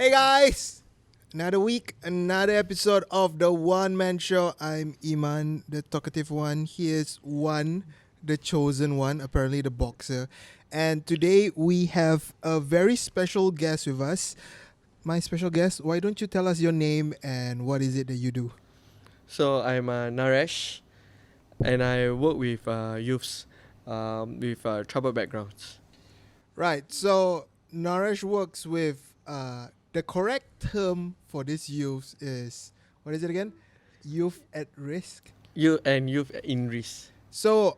Hey guys! Another week, another episode of the One Man Show. I'm Iman, the talkative one. Here's One, the chosen one, apparently the boxer. And today we have a very special guest with us. My special guest, why don't you tell us your name and what is it that you do? So I'm Narash, and I work with youths with trouble backgrounds. Right, so Narash works with the correct term for this youth is, what is it again? Youth at risk. Youth in risk. So,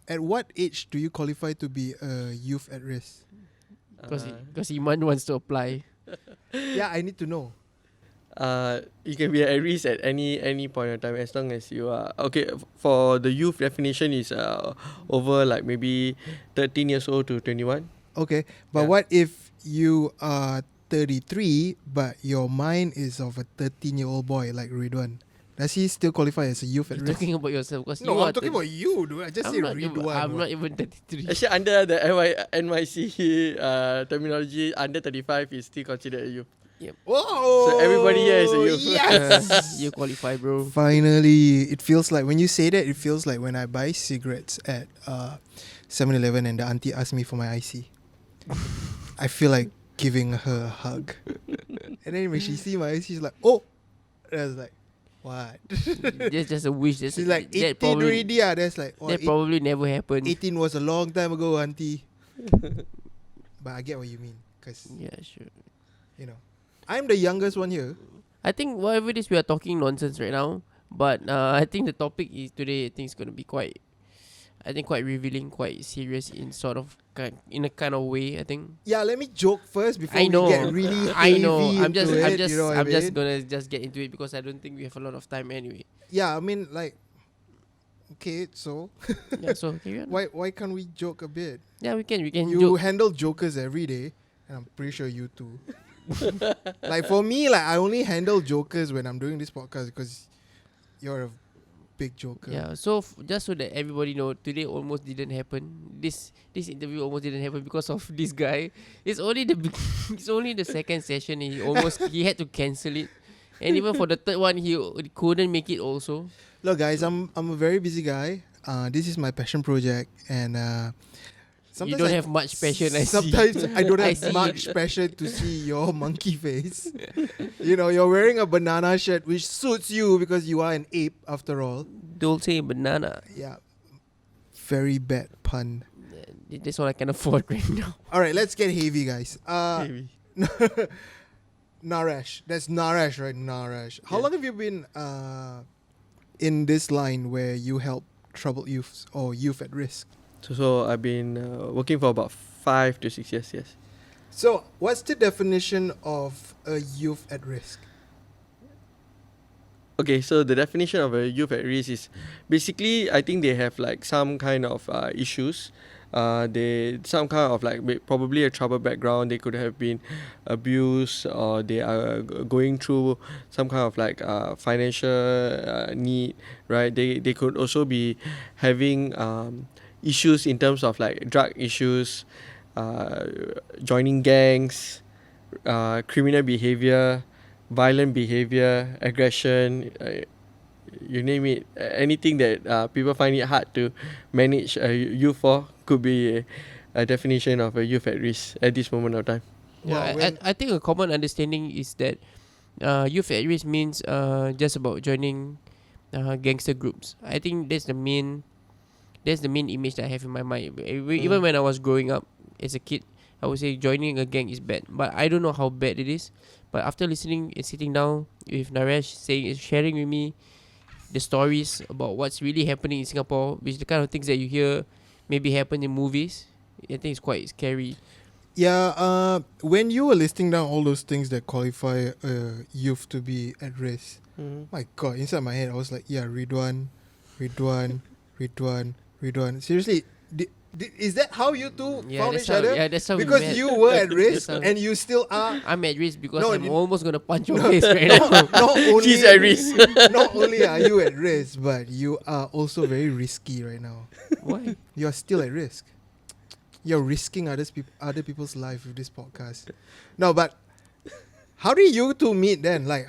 at what age do you qualify to be a youth at risk? Because Iman wants to apply. Yeah, I need to know. You can be at risk at any point in time as long as you are okay. For the youth definition is over like maybe 13 years old to 21. Okay, but Yeah. what if you are 33 but your mind is of a 13-year-old boy like Ridhwan? Does he still qualify as a youth at You're risk? talking about yourself because No, I'm talking about you, dude. I just I'm said not, even, Ridhwan. I'm not even 33. Actually, under the NYC terminology, under 35 is still considered a youth. Whoa! So everybody here is a youth. Yes! You qualify, bro. Finally, it feels like when you say that, it feels like when I buy cigarettes at 7-Eleven and the auntie asks me for my IC. I feel like giving her a hug. And then when she see my IC, she's like, oh! And I was like, what? That's just a wish. She's like, 18 already. That's like, oh, That probably never happened. 18 was a long time ago, auntie. But I get what you mean. Because, Yeah, sure. you know, I'm the youngest one here. I think whatever it is, we are talking nonsense right now. But I think the topic is today. I think it's gonna be quite revealing, quite serious in sort of in a kind of way. I think. Yeah, let me joke first before I know. we get really heavy I know. I'm into just. it, I'm just. you know what I I'm just mean? gonna just get into it because I don't think we have a lot of time anyway. Yeah, I mean, like, okay, so Yeah. So carry on. why can't we joke a bit? Yeah, we can. We can You joke. handle jokers every day, and I'm pretty sure you too. Like for me, like I only handle jokers when I'm doing this podcast because you're a big joker. Yeah, so just so that everybody know, today almost didn't happen. This interview almost didn't happen because of this guy. It's only it's only the second session. He had to cancel it, and even for the third one, he couldn't make it also. Look, guys, I'm a very busy guy. This is my passion project, and You don't have much passion. I see. sometimes I don't I have see. much passion to see your monkey face. You know, you're wearing a banana shirt, which suits you because you are an ape after all. Dolce banana. Yeah, very bad pun. That's all I can afford right now. All right, let's get heavy, guys. Maybe. Narash. That's Narash, right? Narash. How Yeah. long have you been in this line where you help troubled youths or youth at risk? So I've been working for about 5 to 6 years. Yes. So, what's the definition of a youth at risk? Okay, so the definition of a youth at risk is basically I think they have like some kind of issues. They some kind of like probably a trouble background. They could have been abused, or they are going through some kind of like financial need, right? They could also be having issues in terms of like drug issues, joining gangs, criminal behavior, violent behavior, aggression, you name it. Anything that people find it hard to manage a youth for could be a definition of a youth at risk at this moment of time. Yeah, Wow, I think a common understanding is that youth at risk means just about joining gangster groups. I think that's the main image that I have in my mind. Even when I was growing up as a kid, I would say joining a gang is bad, but I don't know how bad it is. But after listening and sitting down with Narash, sharing with me the stories about what's really happening in Singapore, which the kind of things that you hear maybe happen in movies, I think it's quite scary. Yeah, when you were listing down all those things that qualify youth to be at risk, my God, inside my head I was like, yeah, Ridhwan. Seriously, is that how you two found each other? Yeah, that's how we Because met. you were at risk That's how- and you still are. I'm at risk because No, I'm you- almost gonna punch your face right now. Not only She's at risk. Not only are you at risk, but you are also very risky right now. Why? You are still at risk. You're risking other people's life with this podcast. No, but How did you two meet then? Like,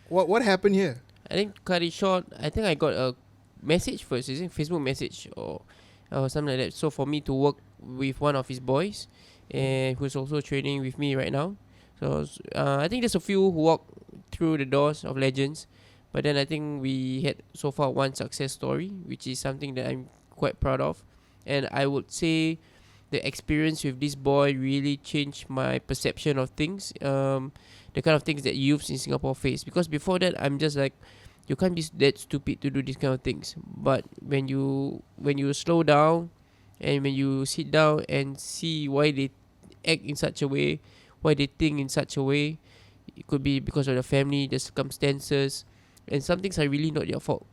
what happened here? I think cut it short. I think I got a message first, is it Facebook message or something like that. So for me to work with one of his boys, and who's also training with me right now. So I think there's a few who walk through the doors of Legends, but then I think we had so far one success story, which is something that I'm quite proud of, and I would say the experience with this boy really changed my perception of things. The kind of things that youths in Singapore face. Because before that, I'm just like, you can't be that stupid to do these kind of things. But when you slow down, and when you sit down and see why they act in such a way, why they think in such a way, it could be because of the family, the circumstances, and some things are really not their fault.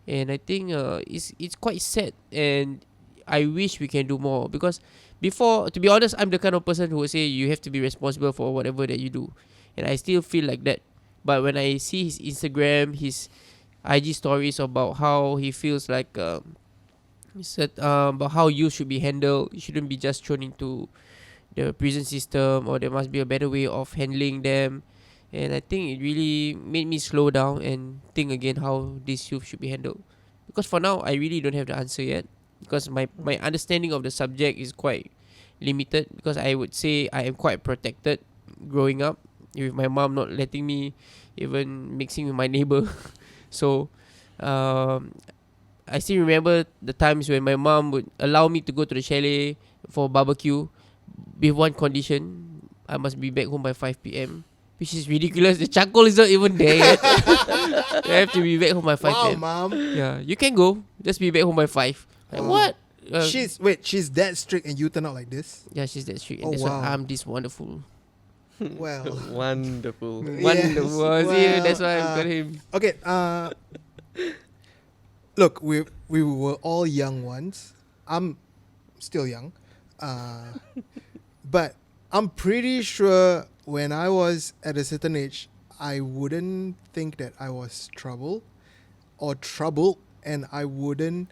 And I think it's quite sad, and I wish we can do more. Because before, to be honest, I'm the kind of person who would say you have to be responsible for whatever that you do, and I still feel like that. But when I see his Instagram, his IG stories about how he feels like about how you should be handled, you shouldn't be just thrown into the prison system, or there must be a better way of handling them. And I think it really made me slow down and think again how this youth should be handled. Because for now, I really don't have the answer yet. Because my understanding of the subject is quite limited. Because I would say I am quite protected growing up, with my mom not letting me even mixing with my neighbor. So, um, I still remember the times when my mom would allow me to go to the chalet for barbecue, with one condition: I must be back home by 5 p.m. Which is ridiculous. The charcoal is not even there yet. I have to be back home by 5 Wow, p.m. mom. Yeah, you can go. Just be back home by 5. Like, Wow. what? She's that strict and you turn out like this? Yeah, she's that strict. Oh, And that's wow. why I'm this wonderful. Well, Wonderful. Wonderful. See, well, that's why I've got him. okay, look, we were all young once. I'm still young. But I'm pretty sure when I was at a certain age, I wouldn't think that I was troubled, and I wouldn't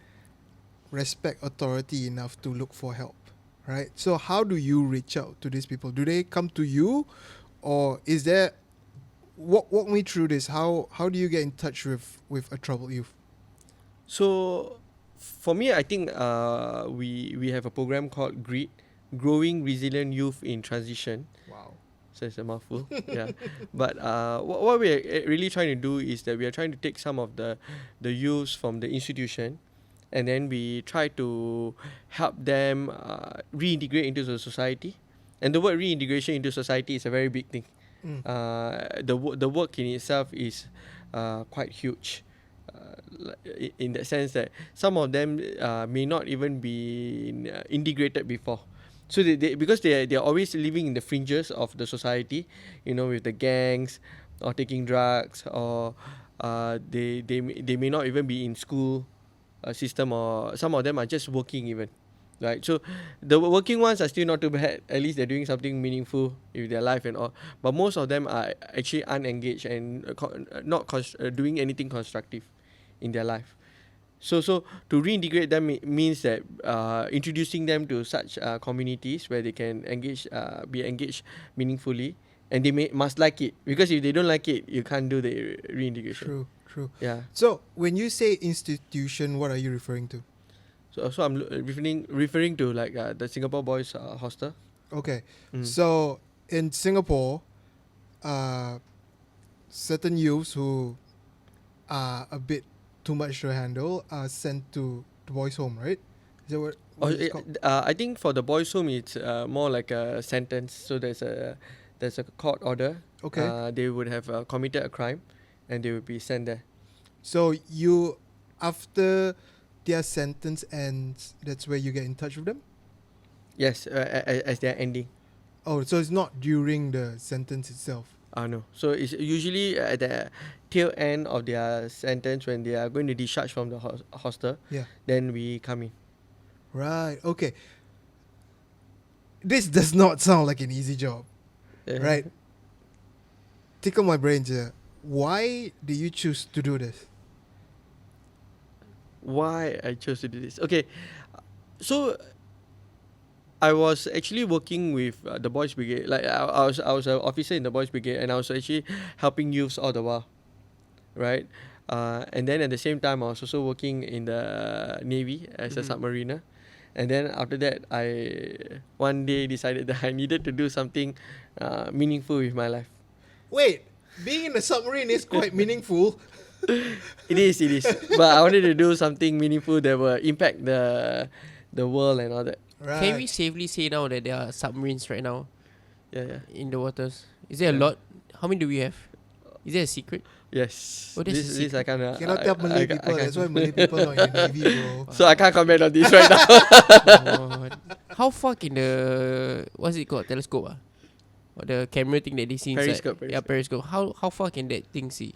respect authority enough to look for help, right? So how do you reach out to these people? Do they come to you, or is there? Walk me through this. How do you get in touch with a troubled youth? So, for me, I think we have a program called GREET, Growing Resilient Youth in Transition. Wow. So it's a mouthful. Yeah. But what we're really trying to do is that we are trying to take some of the youths from the institution, and then we try to help them reintegrate into the society. And the word reintegration into society is a very big thing. Mm. The work in itself is quite huge. In that sense that some of them may not even be integrated before. So they because they are always living in the fringes of the society, with the gangs or taking drugs, or they may not even be in school system, or some of them are just working even. Right, so the working ones are still not too bad. At least they're doing something meaningful with their life and all. But most of them are actually unengaged and not doing anything constructive in their life. So to reintegrate them means that introducing them to such communities where they can be engaged meaningfully, and they must like it, because if they don't like it, you can't do the reintegration. True. Yeah. So when you say institution, what are you referring to? So I'm referring to like the Singapore Boys Hostel. Okay. Mm. So in Singapore, certain youths who are a bit too much to handle are sent to the boys' home, right? Is that what it's called? I think for the boys' home, it's more like a sentence. So there's a court order. Okay. They would have committed a crime, and they would be sent there. So you, after their sentence ends, that's where you get in touch with them? Yes, as they're ending. Oh, so it's not during the sentence itself. No. So it's usually at the tail end of their sentence, when they are going to discharge from the hostel. Yeah. Then we come in. Right. Okay. This does not sound like an easy job, right? Tickle my brains here. Why do you choose to do this? Why I chose to do this? Okay, so I was actually working with the boys brigade. Like I was an officer in the boys brigade, and I was actually helping youths all the while, right? And then at the same time, I was also working in the Navy as a submariner. And then after that, I one day decided that I needed to do something meaningful with my life. Wait, being in a submarine is quite meaningful. It is. But I wanted to do something meaningful that will impact the world and all that. Right. Can we safely say now that there are submarines right now Yeah. in the waters? Is there a Yeah. lot? How many do we have? Is there a secret? Yes. Oh, that's a This secret. I can't. You cannot tell Malay people. That's why Malay people not in the Navy, bro. So I can't comment on this right now. Oh, how far can the what's it called, telescope or the camera thing that they see inside? Periscope, Yeah, periscope. How far can that thing see?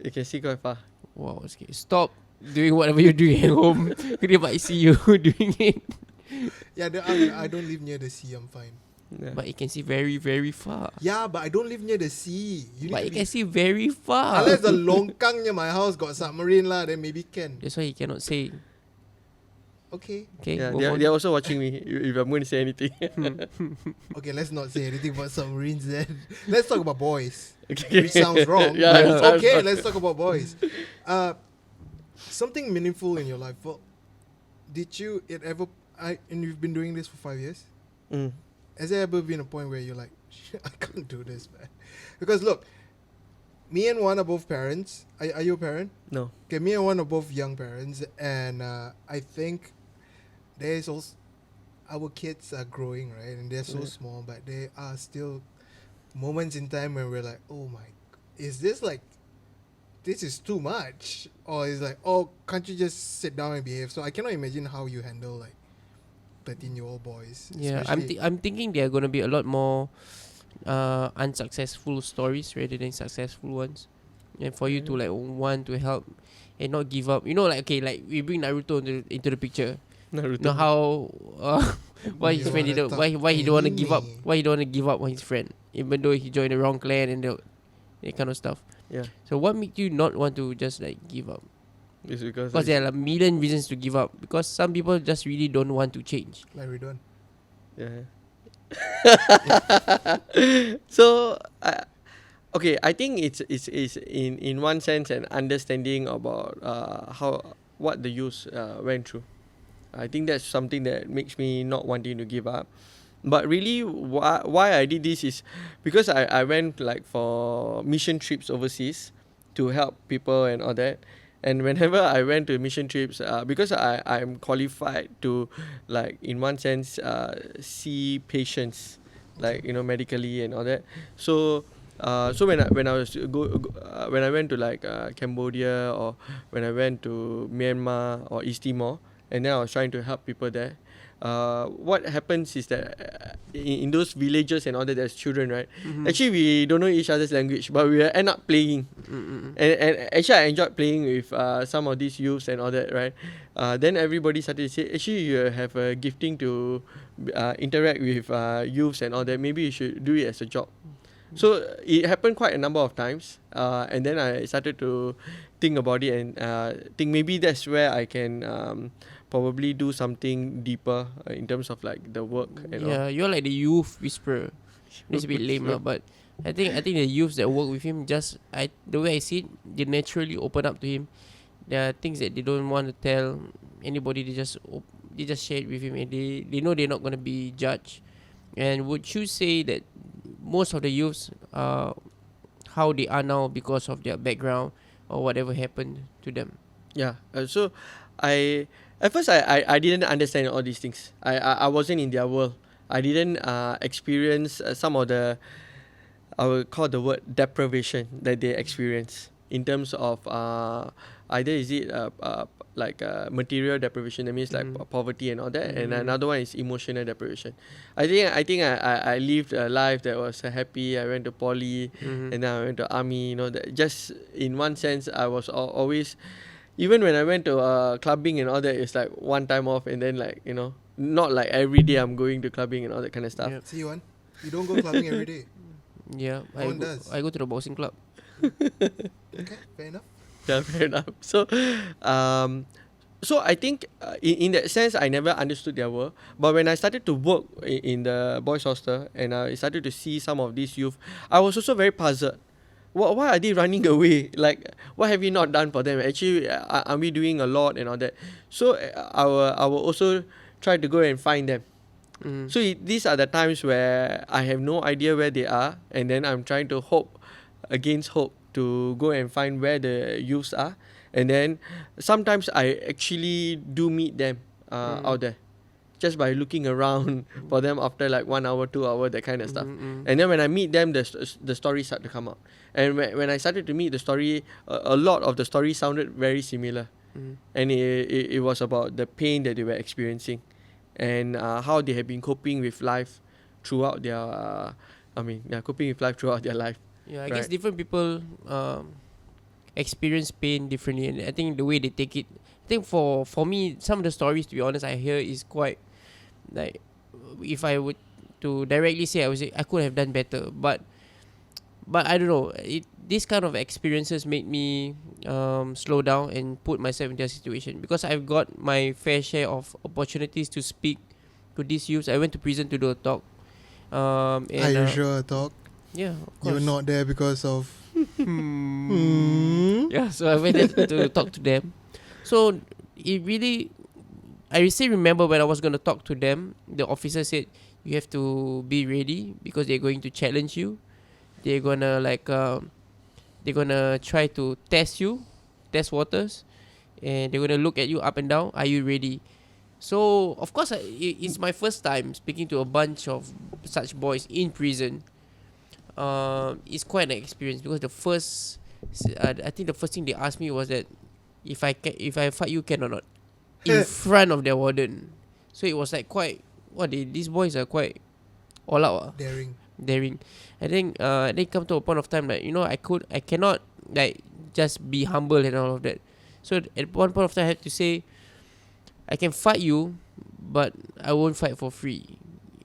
You can see quite far. Wow, okay. Stop doing whatever you're doing at home. They might see you doing it. Yeah, I don't live near the sea. I'm fine. Yeah. But it can see very, very far. Yeah, but I don't live near the sea. You But need it to can be, see very far. unless the longkang near my house got submarine lah, then maybe can. That's why you cannot say. Okay. Okay, Yeah, move on. they're also watching me if I'm going to say anything. Okay, let's not say anything about submarines then. Let's talk about boys. Okay. Which sounds wrong. Yeah, but it it's sounds okay, wrong. let's talk about boys. Something meaningful in your life. Well, and you've been doing this for 5 years? Mm. Has there ever been a point where you're like, shit, I can't do this, man? Because look, me and Juan are both parents. Are you a parent? No. Okay, me and Juan are both young parents, and I think there's also our kids are growing, right? And they're so Yeah. small, but there are still moments in time when we're like, oh my, is this like, this is too much? Or is like, oh, can't you just sit down and behave? So I cannot imagine how you handle like 13-year-old boys. Yeah, especially- I'm thinking there are gonna be a lot more unsuccessful stories rather than successful ones, and for you to like want to help and not give up. You know, like okay, like we bring Naruto into the picture. Naruto. Know how why his You friend wanna didn't talk why he don't want to give up, anime. why he don't want to give up on his friend even though he joined the wrong clan and that kind of stuff. Yeah. So what made you not want to just like give up? It's because Because there are a million reasons to give up. Because some people just really don't want to change. like Ridhwan. Yeah. So okay, I think it's in one sense an understanding about what the youth went through. I think that's something that makes me not wanting to give up. But really, why I did this is because I went like for mission trips overseas to help people and all that. And whenever I went to mission trips, because I'm qualified to, like in one sense, see patients, like medically and all that. So when I went to like Cambodia, or when I went to Myanmar or East Timor, and then I was trying to help people there. What happens is that in those villages and all that, there's children, right? Actually, we don't know each other's language, but we end up playing. And actually, I enjoyed playing with some of these youths and all that, right? Then everybody started to say, actually, you have a gifting to interact with youths and all that. Maybe you should do it as a job. So it happened quite a number of times, and then I started to think about it and think maybe that's where I can probably do something deeper in terms of like the work and all. Yeah, you're like the youth whisperer. It's a bit lame lah, but I think the youths that work with him the way I see it, they naturally open up to him. There are things that they don't want to tell anybody. They just share it with him, and they know they're not gonna be judged. And would you say that most of the youths how they are now because of their background or whatever happened to them? Yeah. So at first I didn't understand all these things. I wasn't in their world. I didn't experience some of the, I would call the word deprivation that they experience in terms of either is it like material deprivation, that means like poverty and all that, and another one is emotional deprivation. I think I lived a life that was happy. I went to poly, and then I went to army. That just in one sense I was always, even when I went to clubbing and all that, it's like one time off, and then like not like every day I'm going to clubbing and all that kind of stuff. Yep. See one, you don't go clubbing every day. Yeah, No one does. I go to the boxing club. Okay, fair enough. Yeah, fair enough. So so I think in that sense I never understood their world. But when I started to work in the boys hostel and I started to see some of these youth, I was also very puzzled. Why are they running away? Like, what have we not done for them? Actually, are we doing a lot and all that? So I will also try to go and find them. Mm. So these are the times where I have no idea where they are, and then I'm trying to hope against hope to go and find where the youths are, and then sometimes I actually do meet them out there just by looking around for them after like 1 hour, 2 hour, that kind of stuff. And then when I meet them, the stories start to come out. And when I started to meet the story, a lot of the story sounded very similar, and it was about the pain that they were experiencing, and how they have been coping with life throughout their coping with life throughout their life. Yeah, I guess Right. different people experience pain differently, and I think the way they take it. I think for me, some of the stories, to be honest, I hear is quite like, if I would to directly say, I would say I could have done better, but I don't know. This kind of experiences made me slow down and put myself in their situation, because I've got my fair share of opportunities to speak to these youths. I went to prison to do a talk. Are And you sure, Talk? yeah, of You're course. not there because of. Yeah, so I went there to talk to them. So it really, I still remember when I was going to talk to them, the officer said, you have to be ready because they're going to challenge you. They're gonna they're gonna try to test you, test waters, and they're gonna look at you up and down. Are you ready? So of course, it's my first time speaking to a bunch of such boys in prison. It's quite an experience, because I think the first thing they asked me was that if I fight you, can or not, in front of their warden. So it was like quite, these boys are quite all out, daring. I think they come to a point of time that, I cannot like just be humble and all of that. So at one point of time, I had to say, I can fight you, but I won't fight for free,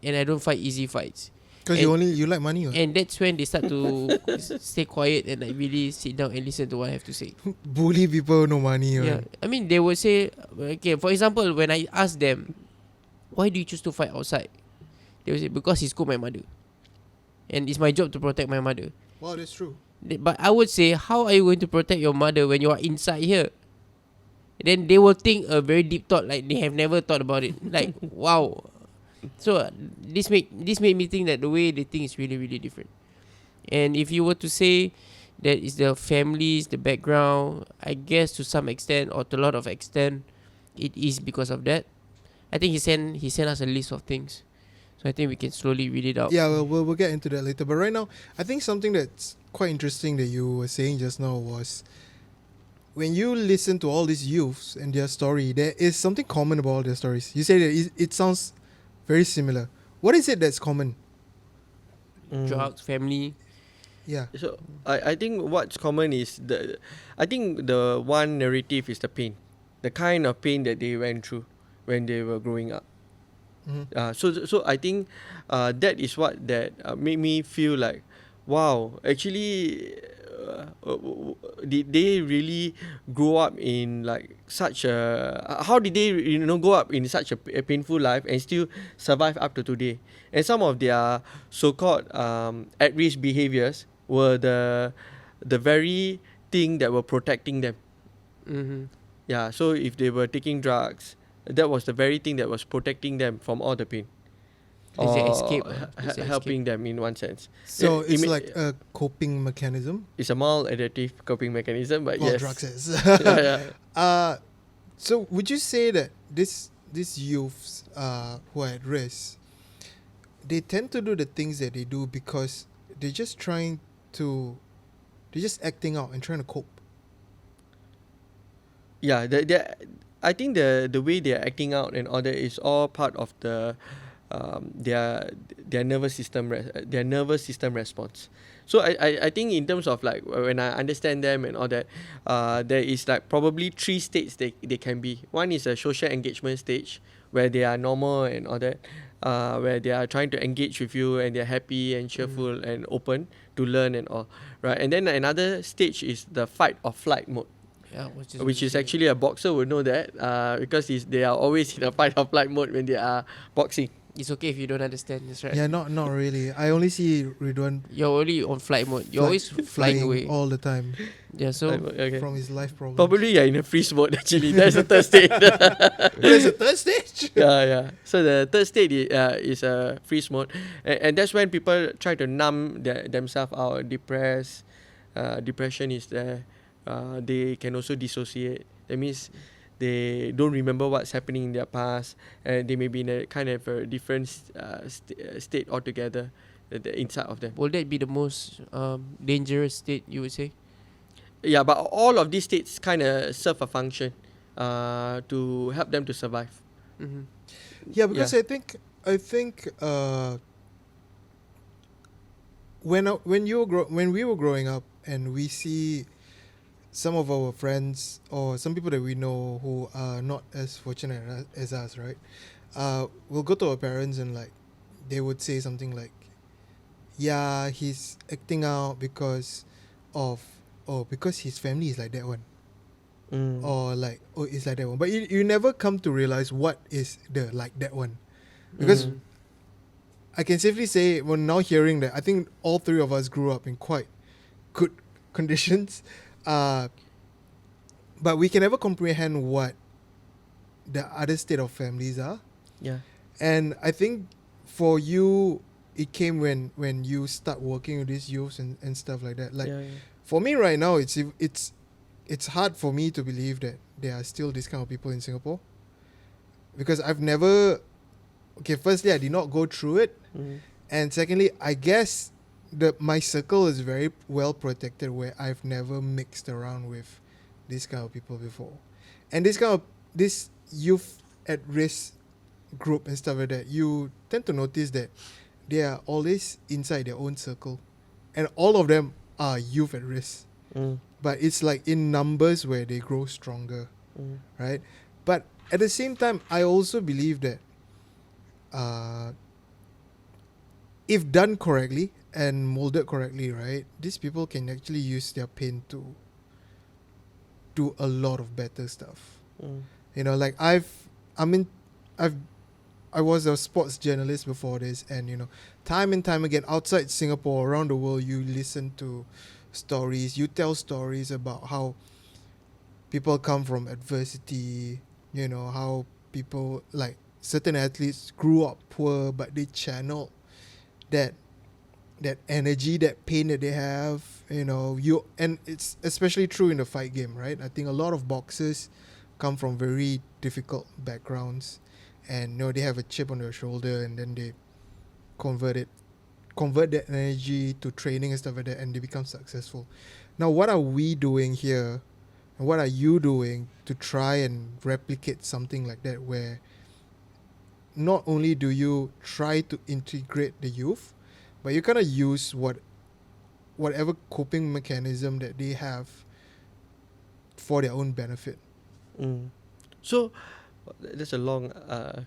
and I don't fight easy fights. Because you like money, right? And that's when they start to stay quiet and like really sit down and listen to what I have to say. Bully people, no money, Yeah, right? I mean, they would say, okay, for example, when I ask them, why do you choose to fight outside? They will say, because he scooped my mother, and it's my job to protect my mother. Wow, that's true. But I would say, how are you going to protect your mother when you are inside here? Then they will think a very deep thought, like they have never thought about it. Like, wow. So this made me think that the way they think is really, really different. And if you were to say that is the families, the background, I guess to some extent, or to a lot of extent, it is because of that. I think he sent us a list of things, so I think we can slowly read it out. Yeah, we'll get into that later. But right now, I think something that's quite interesting that you were saying just now was, when you listen to all these youths and their story, there is something common about all their stories. You say that it sounds very similar. What is it that's common? Drugs, family. Yeah. So I think what's common is I think the one narrative is the pain, the kind of pain that they went through when they were growing up. So I think that is what that made me feel like, wow, actually, did they really grow up in like such a, how did they grow up in such a painful life and still survive up to today? And some of their so-called at-risk behaviors were the very thing that were protecting them. Mm-hmm. Yeah, so if they were taking drugs, that was the very thing that was protecting them from all the pain, It's their or escape. It's their helping them in one sense. So It it's may- like a coping mechanism. It's a maladaptive coping mechanism, but Well, yes. drugs is. Yeah. So would you say that these youths who are at risk, they tend to do the things that they do because they're just acting out and trying to cope? Yeah, I think the way they are acting out and all that is all part of the their nervous system their nervous system response. So I think in terms of like when I understand them and all that, there is like probably 3 states they can be. One is a social engagement stage where they are normal and all that, where they are trying to engage with you and they're happy and cheerful and open to learn and all, right? And then another stage is the fight or flight mode. which is actually a boxer would know that because they are always in a fight or flight mode when they are boxing. It's okay if you don't understand. That's right. Yeah, not really. I only see Ridhwan You're only on flight mode. You're always flying away. all the time Yeah. So Okay. from his life problems. Probably you're in a freeze mode actually. That's the third state. There's a third stage. Yeah. So the third state is a freeze mode, and that's when people try to numb themselves out, depressed. Depression is there. They can also dissociate. That means they don't remember what's happening in their past, and they may be in a kind of a different state altogether inside of them. will that be the most dangerous state, you would say? Yeah, but all of these states kind of serve a function to help them to survive. Mm-hmm. Yeah, because Yeah. I think when we were growing up and we see some of our friends or some people that we know who are not as fortunate as us, right? We'll go to our parents and like they would say something like, "Yeah, he's acting out because because his family is like that one." Or like, "Oh, it's like that one." But you never come to realize what is the like that one. Because Mhm. I can safely say, well, now hearing that, I think all three of us grew up in quite good conditions. But we can never comprehend what the other state of families are. Yeah. And I think for you, it came when you start working with these youths and stuff like that. Like, yeah. for me right now, it's hard for me to believe that there are still these kind of people in Singapore, because I've never. Okay, firstly, I did not go through it, and secondly, I guess my circle is very well protected, where I've never mixed around with these kind of people before, and this youth at risk group and stuff like that. You tend to notice that they are always inside their own circle, and all of them are youth at risk. But it's like in numbers where they grow stronger, right? But at the same time, I also believe that if done correctly and molded correctly, right, these people can actually use their pain to do a lot of better stuff. You know, like I was a sports journalist before this, and you know, time and time again, outside Singapore, around the world, you listen to stories, you tell stories about how people come from adversity, you know, how people, like certain athletes grew up poor, but they channeled that energy, that pain that they have, you know, and it's especially true in the fight game, right? I think a lot of boxers come from very difficult backgrounds, and you know, they have a chip on their shoulder, and then they convert that energy to training and stuff like that, and they become successful. Now, what are we doing here, and what are you doing to try and replicate something like that, where not only do you try to integrate the youth, but you kind of use whatever coping mechanism that they have for their own benefit? So that's a long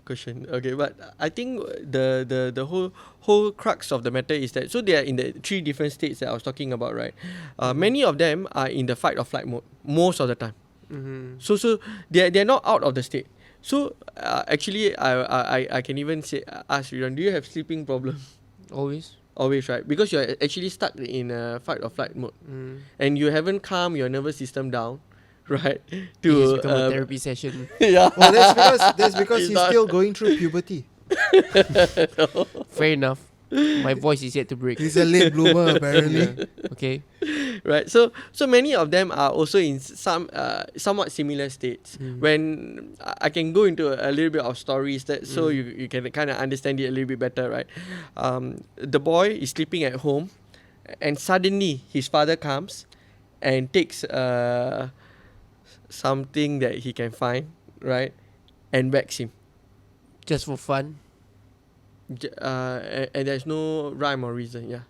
question. Okay, but I think the whole crux of the matter is that, so they are in the three different states that I was talking about, right? Many of them are in the fight or flight mode most of the time. So they're not out of the state. So actually, I can even say, ask Ridhwan, do you have sleeping problem? Always, right? Because you're actually stuck in a fight or flight mode, and you haven't calmed your nervous system down, right? To become a therapy session. Yeah. Well, that's because he's still going through puberty. Fair enough. My voice is yet to break. He's a late bloomer, apparently. Okay. Right. So many of them are also in some somewhat similar states. When I can go into a little bit of stories that so you can kind of understand it a little bit better, right? The boy is sleeping at home, and suddenly his father comes and takes something that he can find, right, and whacks him. Just for fun. And there's no rhyme or reason, yeah.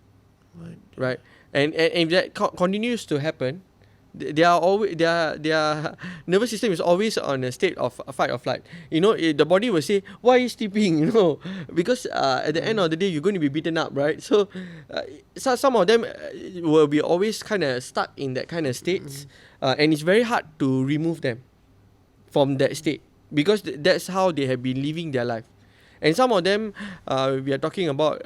Right. And if that continues to happen, they are always their nervous system is always on a state of fight or flight. The body will say, why are you sleeping? Because at the end of the day you're going to be beaten up, right? So some of them will be always kind of stuck in that kind of states, and it's very hard to remove them from that state, because that's how they have been living their life. And some of them, we are talking about,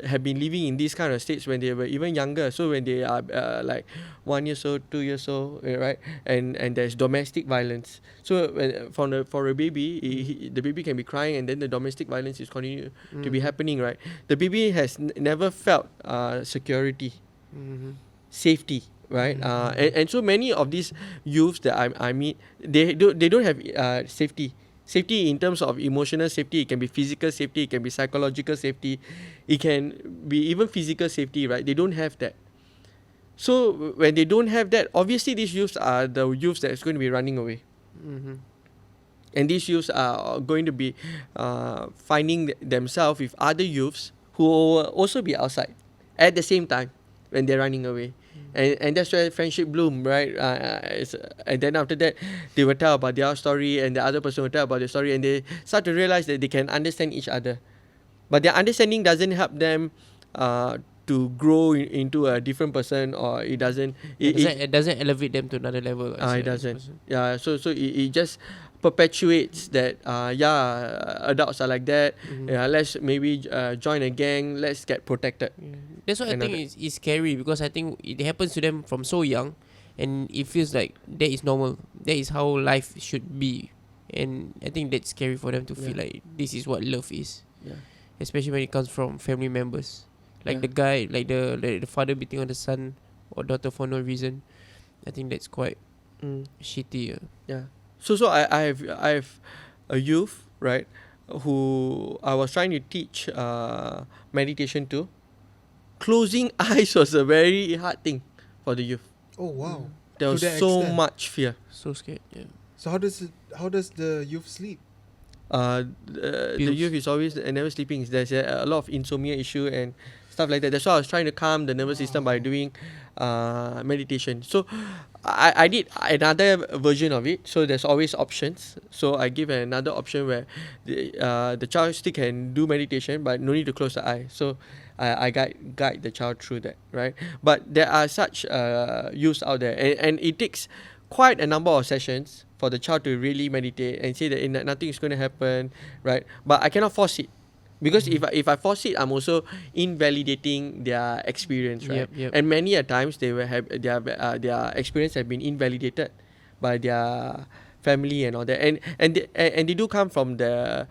have been living in these kind of states when they were even younger. So when they are like 1 year old, 2 years old, right, and there's domestic violence. So for a baby, the baby can be crying, and then the domestic violence is continue to be happening, right? The baby has never felt security, safety, right? And so many of these youths that I meet, they don't have safety in terms of emotional safety. It can be physical safety, it can be psychological safety, it can be even physical safety, right? They don't have that. So when they don't have that, obviously these youths are the youths that's going to be running away. And these youths are going to be finding themselves with other youths who will also be outside at the same time when they're running away. And that's where friendship bloom, right? And then after that, they will tell about their story, and the other person will tell about their story, and they start to realize that they can understand each other. But their understanding doesn't help them to grow into a different person, or it doesn't. It doesn't elevate them to another level. It doesn't. Yeah, so it just perpetuates that. Adults are like that. Yeah, let's maybe join a gang. Let's get protected. That's what I think is scary, because I think it happens to them from so young, and it feels like that is normal. That is how life should be, and I think that's scary for them to feel like this is what love is. Yeah. Especially when it comes from family members, like the guy, like the father beating on the son or daughter for no reason. I think that's quite shitty. Yeah. So I have a youth, right, who I was trying to teach meditation to. Closing eyes was a very hard thing for the youth. Oh wow. There To was that so extent. much fear. So scared. Yeah. So how does the youth sleep? The Pills. youth is always never sleeping. There's a lot of insomnia issue and stuff like that. That's why I was trying to calm the nervous system by doing meditation. So I did another version of it. So there's always options. So I give another option where the child still can do meditation, but no need to close the eye. So I guide the child through that, right? But there are such youths out there, and it takes quite a number of sessions for the child to really meditate and say that nothing is going to happen, right? But I cannot force it, because if I force it, I'm also invalidating their experience, right? Yep. And many a times they will have their experience have been invalidated by their family and all that, and they do come from the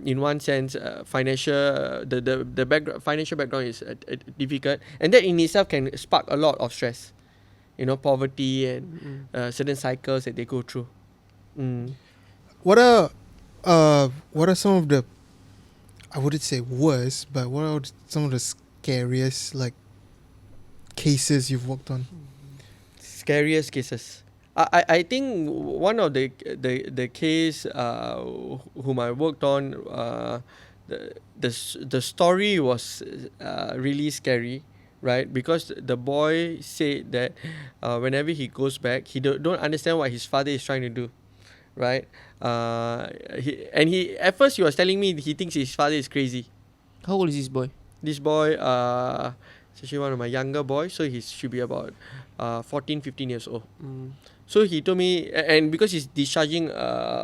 in one sense financial the background, financial background is difficult, and that in itself can spark a lot of stress, poverty and certain cycles that they go through. What are some of the, I wouldn't say worst, but what are some of the scariest cases you've worked on? Scariest cases. I think one of the case whom I worked on, the story was really scary, right? Because the boy said that whenever he goes back, he don't understand what his father is trying to do, right? He at first he was telling me he thinks his father is crazy. How old is this boy? This boy, it's actually one of my younger boys, so he should be about 14, 15 years old. So he told me, and because he's discharging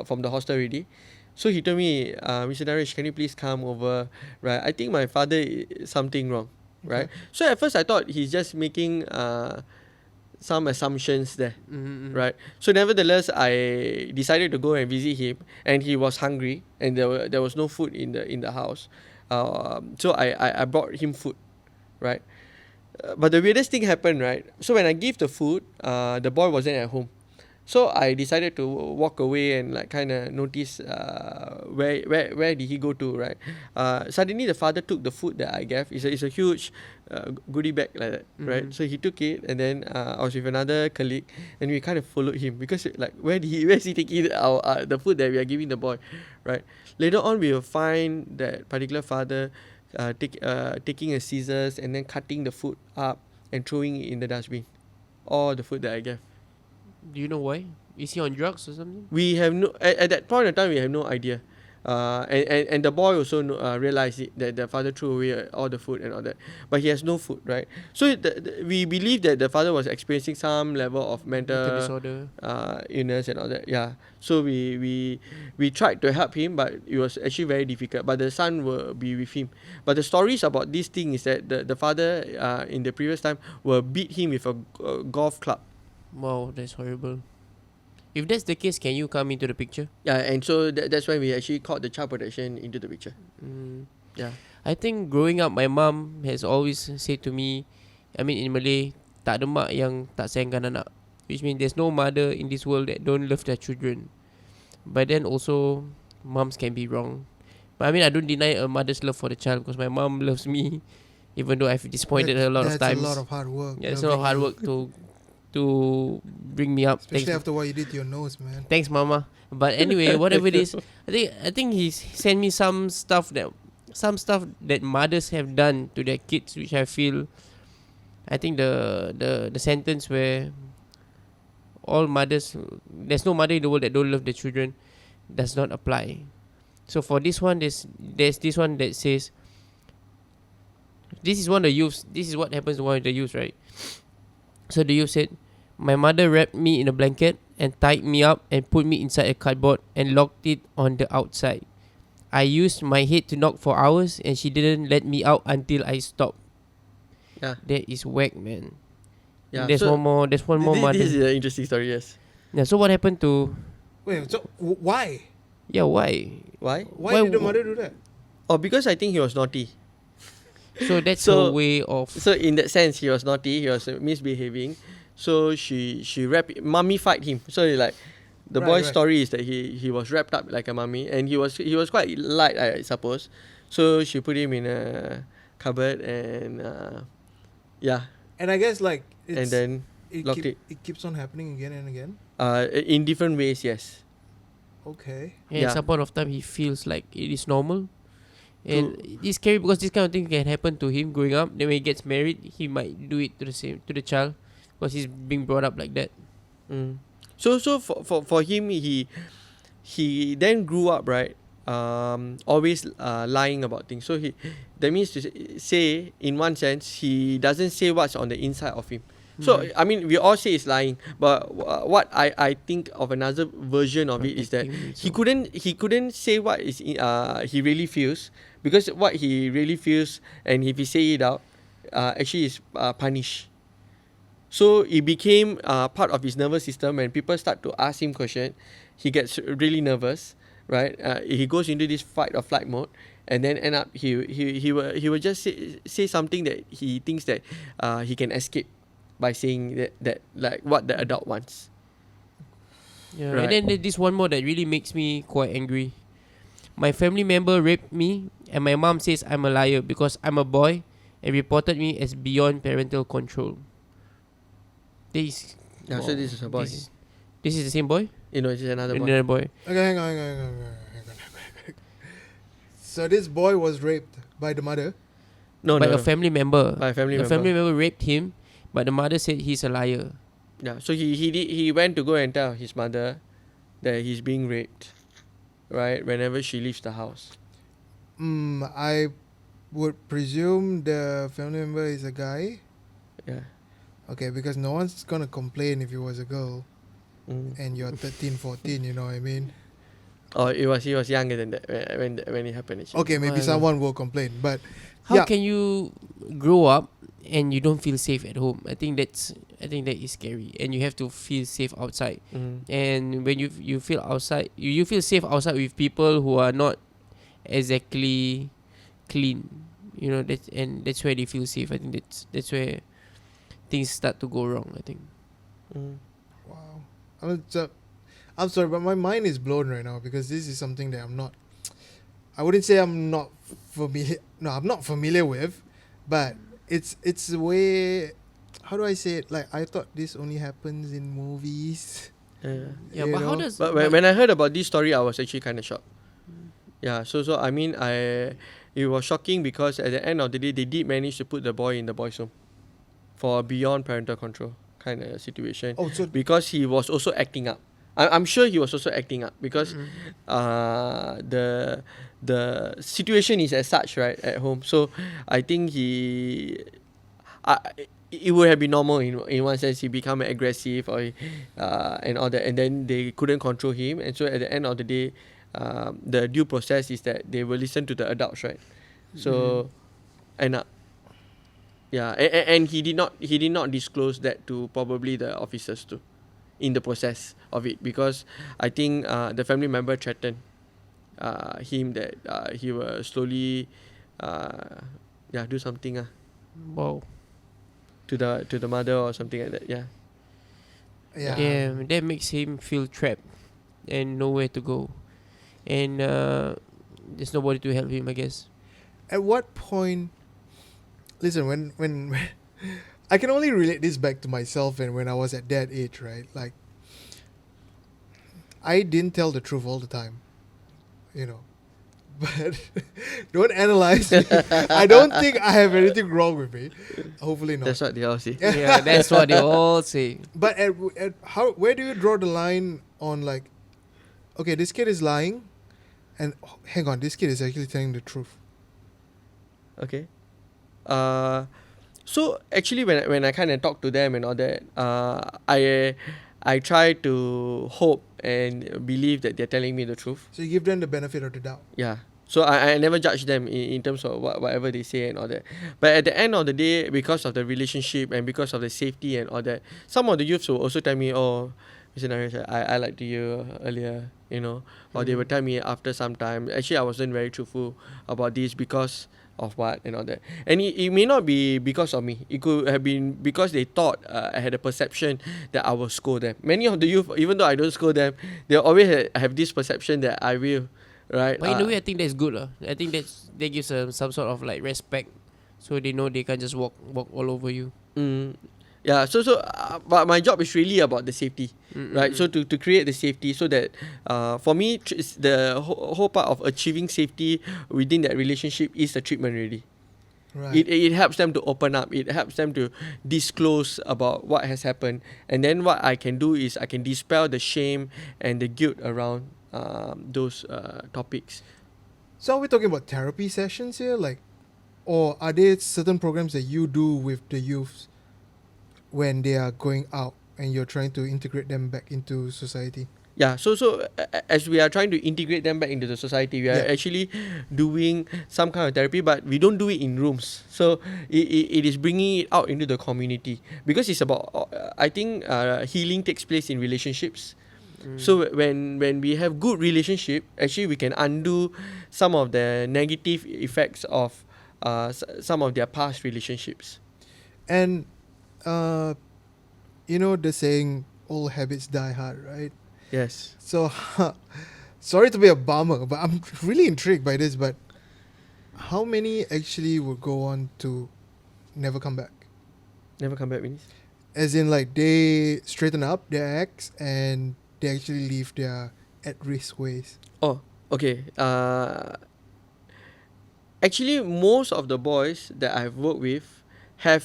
from the hostel already, so he told me, Mr. Narash, can you please come over? Right, I think my father is something wrong, right? So at first I thought he's just making some assumptions there, right? So nevertheless, I decided to go and visit him, and he was hungry, and there was no food in the house. So I brought him food, right? But the weirdest thing happened, right? So when I gave the food, the boy wasn't at home. So I decided to walk away and kind of notice where did he go to, right? Suddenly the father took the food that I gave. It's a huge goodie bag like that, right? So he took it, and then I was with another colleague, and we kind of followed him, because where is he taking the food that we are giving the boy, right? Later on, we will find that particular father taking a scissors and then cutting the food up and throwing it in the dustbin. All the food that I gave. Do you know why? Is he on drugs or something? We have no at that point of time we have no idea. And the boy also realized it, that the father threw away all the food and all that, but he has no food, right? So we believe that the father was experiencing some level of Mental mental disorder. illness and all that. Yeah. So we tried to help him, but it was actually very difficult. But the son will be with him. But the stories about this thing is that the father in the previous time will beat him with a golf club. Wow, that's horrible. If that's the case, can you come into the picture? Yeah, and so that's why we actually called the child protection into the picture. Yeah. I think growing up, my mom has always said to me, I mean in Malay, tak ada mak yang tak sayangkan anak. Which means there's no mother in this world that don't love their children. But then also, moms can be wrong. But I mean, I don't deny a mother's love for the child because my mom loves me, even though I've disappointed her a lot of That's times. a lot of hard work. Yeah, it's a lot of hard loving you. work to bring me up. Especially after what you did to your nose, man. Thanks, mama. But anyway, whatever it is, I think he sent me some stuff that mothers have done to their kids, which I feel, I think the sentence where all mothers, there's no mother in the world that don't love their children, does not apply. So for this one, there's this one that says, this is one of the youths. This is what happens to one of the youths, right? So the youth said, my mother wrapped me in a blanket and tied me up and put me inside a cardboard and locked it on the outside. I used my head to knock for hours and she didn't let me out until I stopped. Yeah. That is whack, man. Yeah. There's so one more. There's one more mother. This is an interesting story. Yes. Yeah. So what happened to? Wait, so why? Yeah. Why? Why? Why did the mother do that? Oh, because I think he was naughty. So that's So- her way of. So in that sense, he was naughty. He was misbehaving. So she mummified him. So like, the Right, boy's right. story is that he was wrapped up like a mummy, and he was quite light, I suppose. So she put him in a cupboard and yeah, And I guess like and it's, then locked it. it keeps on happening again and again. In different ways. Yes. Okay. And Yeah. at some point of time, he feels like it is normal. And it's scary because this kind of thing can happen to him growing up. Then when he gets married, he might do it to the child because he's being brought up like that. So for him, he then grew up, right, always lying about things. So that means to say, in one sense, he doesn't say what's on the inside of him. So I mean, we all say it's lying, but what I think of another version of it is that he couldn't say what is he really feels, because what he really feels, and if he say it out, actually is punished. So it became part of his nervous system, and people start to ask him questions. He gets really nervous, right? He goes into this fight or flight mode, and then end up he will just say something that he thinks that he can escape by saying that like what the adult wants. Yeah, Right. and then there's this one more that really makes me quite angry. My family member raped me, and my mom says I'm a liar because I'm a boy and reported me as beyond parental control. This. Yeah, so this is a boy. This is the same boy? You know, it's another boy. Another boy. Okay, hang on. So this boy was raped by the mother. No, By no, a no. family member. By a family A member. family member raped him, but the mother said he's a liar. Yeah, so he went to go and tell his mother that he's being raped, right? Whenever she leaves the house. I would presume the family member is a guy. Yeah. Okay, because no one's gonna complain if it was a girl Mm. and you're 13, 14, you know what I mean? Oh, he was younger than that when it happened. Actually. Okay, maybe I know. someone will complain, but How yeah. can you grow up and you don't feel safe at home? I think that is scary, and you have to feel safe outside. Mm. And when you feel outside, you feel safe outside with people who are not exactly clean. You know, that's where they feel safe. I think that's where things start to go wrong, I think. Mm. Wow. I'm sorry, but my mind is blown right now because this is something that I wouldn't say I'm not familiar. No, I'm not familiar with, but it's the way. How do I say it? Like, I thought this only happens in movies. Yeah. Yeah, You but how know? does But when I heard about this story, I was actually kind of shocked. Yeah, so I mean, it was shocking because at the end of the day, they did manage to put the boy in the boys' home for beyond parental control kind of situation. Oh, so Because he was also acting up. I'm sure he was also acting up because the situation is as such, right, at home. So I think it would have been normal in one sense. He become aggressive or and all that, and then they couldn't control him, and so at the end of the day, the due process is that they will listen to the adults, right? So and yeah, and he did not disclose that to probably the officers too, in the process of it, because I think the family member threatened him that he will slowly do something Wow. to the mother or something like that. Yeah. yeah. Damn, that makes him feel trapped and nowhere to go. And there's nobody to help him, I guess. At what point? Listen, when I can only relate this back to myself and when I was at that age, right? Like, I didn't tell the truth all the time, you know. But don't analyze me. I don't think I have anything wrong with me. Hopefully not. That's what they all say. Yeah, that's what they all say. But at where do you draw the line on, like, okay, this kid is lying, and hang on, this kid is actually telling the truth. Okay. So actually, when I kind of talk to them and all that, I try to hope and believe that they're telling me the truth. So you give them the benefit of the doubt. Yeah. So I never judge them in terms of whatever they say and all that. But at the end of the day, because of the relationship and because of the safety and all that, some of the youths will also tell me, oh, Mr. Narash, I lied to you earlier, you know. Or they will tell me after some time, actually I wasn't very truthful about this because of what and all that. And it may not be because of me. It could have been because they thought I had a perception that I will scold them. Many of the youth, even though I don't scold them, they always have this perception that I will. Right. But in a way, I think that's good. I think that gives some sort of like respect. So they know they can't just walk all over you. Yeah, but my job is really about the safety, right? So to create the safety so that for me, the whole part of achieving safety within that relationship is the treatment really. Right. It helps them to open up. It helps them to disclose about what has happened. And then what I can do is I can dispel the shame and the guilt around those topics. So are we talking about therapy sessions here, like, or are there certain programs that you do with the youths when they are going out and you're trying to integrate them back into society? Yeah, so as we are trying to integrate them back into the society, we are actually doing some kind of therapy, but we don't do it in rooms. So it is bringing it out into the community, because it's about I think healing takes place in relationships. So when we have good relationship, actually we can undo some of the negative effects of some of their past relationships. And you know the saying, "Old habits die hard," right? Yes. So, sorry to be a bummer, but I'm really intrigued by this. But how many actually would go on to never come back? Never come back, means? As in, like, they straighten up their acts and they actually leave their at-risk ways. Oh, okay. Actually, most of the boys that I've worked with have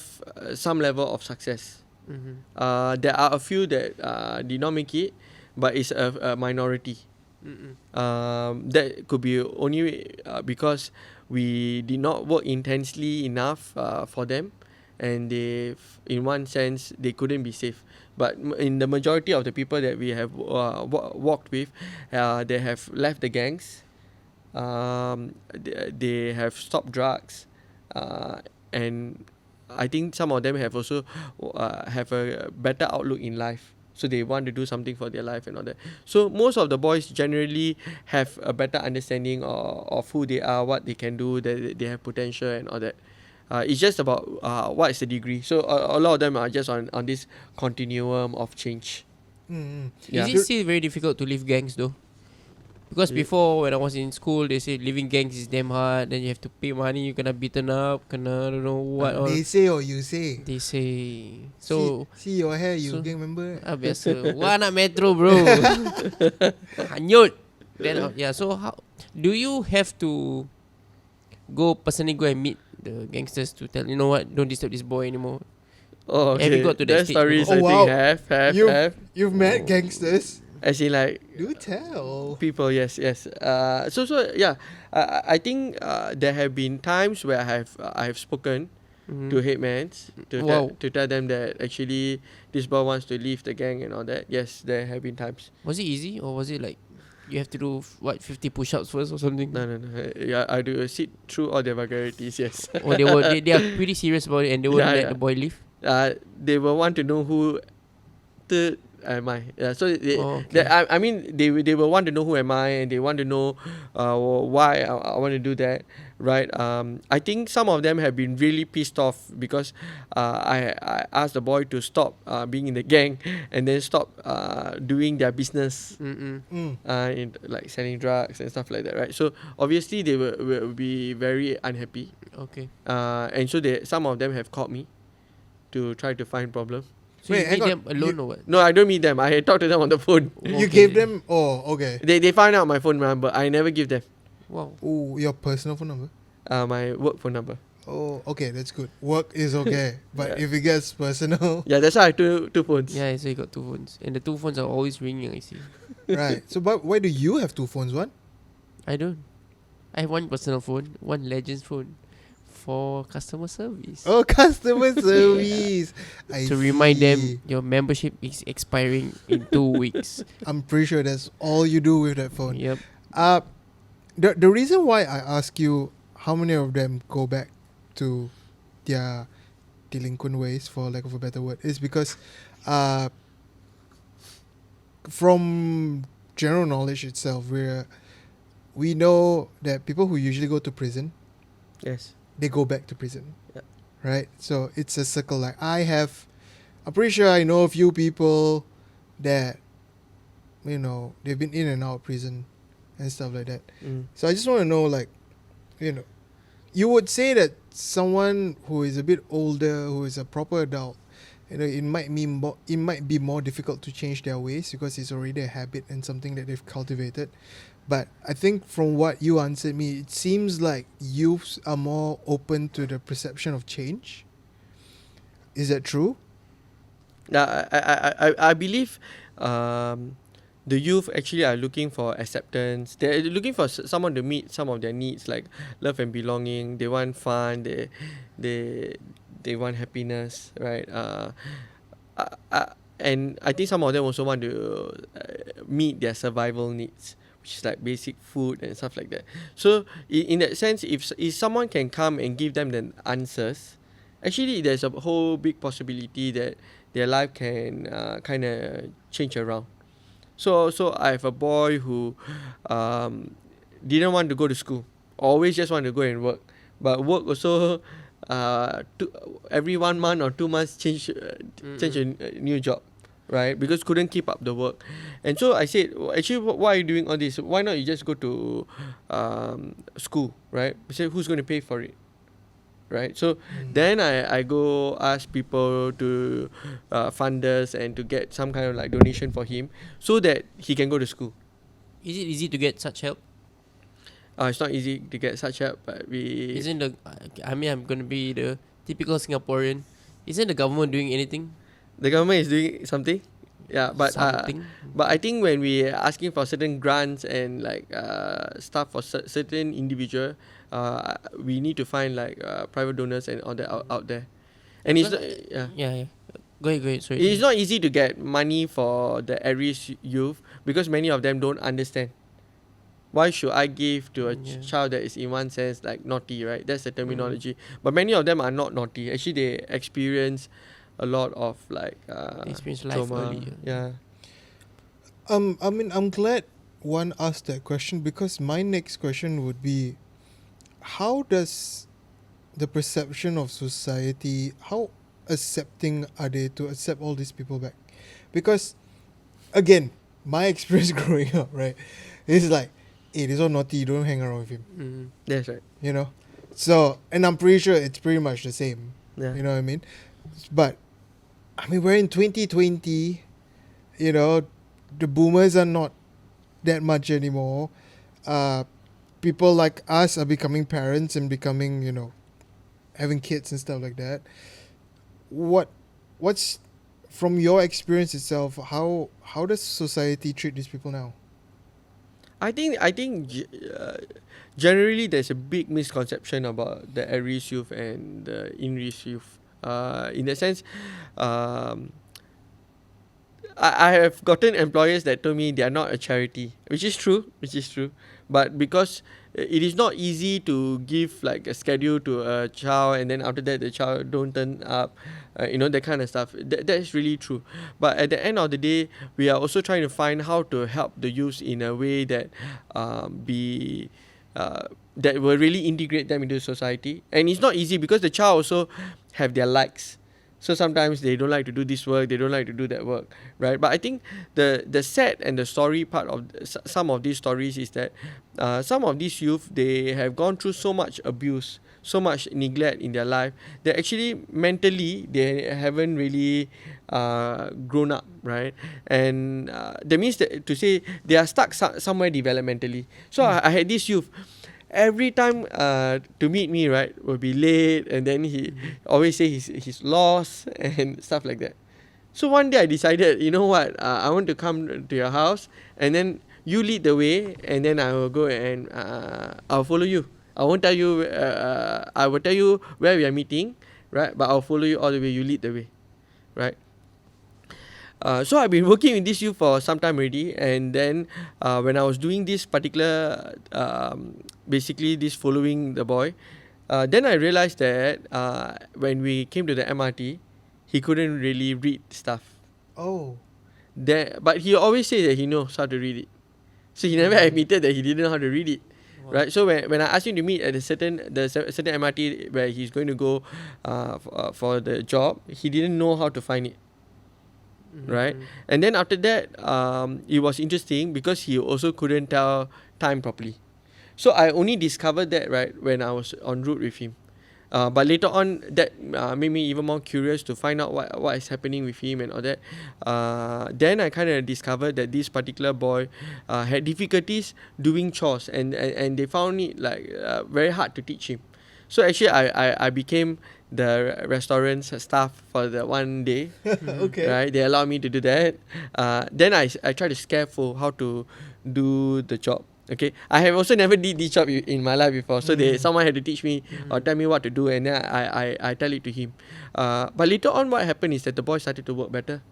some level of success. There are a few that did not make it, but it's a minority. That could be only because we did not work intensely enough for them, and they, in one sense, they couldn't be safe. But in the majority of the people that we have walked with, they have left the gangs. They have stopped drugs, and I think some of them have also have a better outlook in life. So they want to do something for their life and all that. So most of the boys generally have a better understanding of who they are, what they can do, that they have potential and all that. It's just about what is the degree. So a lot of them are just on this continuum of change. Yeah. Is it still very difficult to leave gangs though? Because before, when I was in school, they say leaving gangs is damn hard. Then you have to pay money. You kena beaten up. Kena don't know what all. They say or you say? They say. So see your hair, you so- gang member. biasa. Wah nak metro bro. Hanyut. Then yeah. So how do you have to go personally go and meet the gangsters to tell, you know what, don't disturb this boy anymore? Oh, Have you okay. got to that That stage stories Oh I before? think wow, have you've met gangsters. as in like Do tell. people. Yes, yes. So yeah. I think there have been times where I have spoken to Mm-hmm. hitmans Wow. to tell them that actually this boy wants to leave the gang and all that. Yes, there have been times. Was it easy or was it like you have to do 50 push-ups first or something? No. Yeah, I do sit through all their vulgarities. Yes. Or they are pretty serious about it and they won't Yeah, let yeah. the boy leave. They will want to know who am I? Yeah, so Oh, okay. I mean they will want to know who am I, and they want to know why I want to do that, right? I think some of them have been really pissed off because I asked the boy to stop being in the gang and then stop doing their business. Mm-mm. Mm. In like selling drugs and stuff like that, right? So obviously they will be very unhappy, Okay. and so some of them have called me to try to find problem. So Wait, you hang meet on. them alone or what? No, I don't meet them. I talk to them on the phone. You Okay. gave them. Oh, okay. They find out my phone number. I never give them Wow. Oh, your personal phone number. my work phone number. Oh, okay, that's good. Work is okay, but Yeah. if it gets personal, Yeah, that's why I have two phones. Yeah, so you got 2 phones. And the 2 phones are always ringing, I see. right? So, but why do you have two phones? One? I don't. I have one personal phone, one Legends phone for customer service. Oh, customer service. I To remind them see. your membership is expiring in 2 weeks. I'm pretty sure that's all you do with that phone. Yep. Uh, the reason why I ask you how many of them go back to their delinquent ways, for lack of a better word, is because from general knowledge itself, we know that people who usually go to prison, Yes. they go back to prison. Yeah. Right? So it's a circle. Like I'm pretty sure I know a few people that, they've been in and out of prison and stuff like that. Mm. So I just want to know, like, you would say that someone who is a bit older, who is a proper adult, it might be more difficult to change their ways because it's already a habit and something that they've cultivated. But I think from what you answered me, it seems like youths are more open to the perception of change. Is that true? Yeah, I believe the youth actually are looking for acceptance. They're looking for someone to meet some of their needs, like love and belonging. They want fun. They want happiness, right? And I think some of them also want to meet their survival needs, which is like basic food and stuff like that. So in that sense, if someone can come and give them the answers, actually there's a whole big possibility that their life can kind of change around. So I have a boy who didn't want to go to school, always just want to go and work, but work also every 1 month or 2 months change a new job, right? Because couldn't keep up the work. And so I said, actually, why are you doing all this? Why not you just go to school, right? I said, who's going to pay for it, right? So then I go ask people to fund us and to get some kind of like donation for him so that he can go to school. Is it easy to get such help? It's not easy to get such help, but Isn't I'm gonna be the typical Singaporean. Isn't the government doing anything? the government is doing something. Yeah, but Something. but I think when we are asking for certain grants and like stuff for certain individual, we need to find like private donors and all that out there. And it's Because- yeah. Go ahead. Sorry. it's not easy to get money for the at-risk youth because many of them don't understand. Why should I give to a Yeah. child that is in one sense like naughty, right? That's the terminology. But many of them are not naughty. Actually, they experience a lot of like Experience life trauma. early. Yeah. I mean, I'm glad one asked that question because my next question would be, how does the perception of society, how accepting are they to accept all these people back? Because, again, my experience growing up, right, is like, hey, this one naughty, you don't hang around with him, Mm. That's right. So, and I'm pretty sure it's pretty much the same. Yeah. You know what I mean? But I mean, we're in 2020. The boomers are not that much anymore. People like us are becoming parents and becoming, having kids and stuff like that. What what's from your experience itself? How does society treat these people now? I think generally there's a big misconception about the at-risk youth and the in-risk youth. In that sense, um, I have gotten employers that told me they are not a charity, which is true. But because it is not easy to give like a schedule to a child and then after that the child don't turn up, that kind of stuff. That's really true. But at the end of the day, we are also trying to find how to help the youth in a way that be that will really integrate them into society. And it's not easy because the child also have their likes. So sometimes they don't like to do this work, they don't like to do that work, right? But I think the sad and the story part of some of these stories is that some of these youth, they have gone through so much abuse, so much neglect in their life that actually mentally they haven't really grown up, right? And that means that to say they are stuck somewhere developmentally. So I had this youth every time to meet me, right, will be late, and then he always say he's lost and stuff like that. So one day I decided, you know what, I want to come to your house, and then you lead the way, and then I will go and I'll follow you. I won't tell you. I will tell you where we are meeting, right? But I'll follow you all the way. You lead the way, right? So I've been working with this youth for some time already, and then when I was doing this particular, basically this following the boy, then I realized that when we came to the MRT, he couldn't really read stuff. Oh, But he always said that he knows how to read it. So he never admitted that he didn't know how to read it. Right, so when I asked him to meet at certain MRT where he's going to go for the job, he didn't know how to find it. Right, and then after that it was interesting because he also couldn't tell time properly. So I only discovered that, right, when I was en route with him. But later on, that made me even more curious to find out what is happening with him and all that. Then I kind of discovered that this particular boy had difficulties doing chores, and they found it like very hard to teach him. So actually, I became the restaurant's staff for the one day. okay. Right, they allowed me to do that. Then I try to scaffold how to do the job. Okay, I have also never did this job in my life before, so someone had to teach me or tell me what to do, and then I tell it to him. But later on, what happened is that the boy started to work better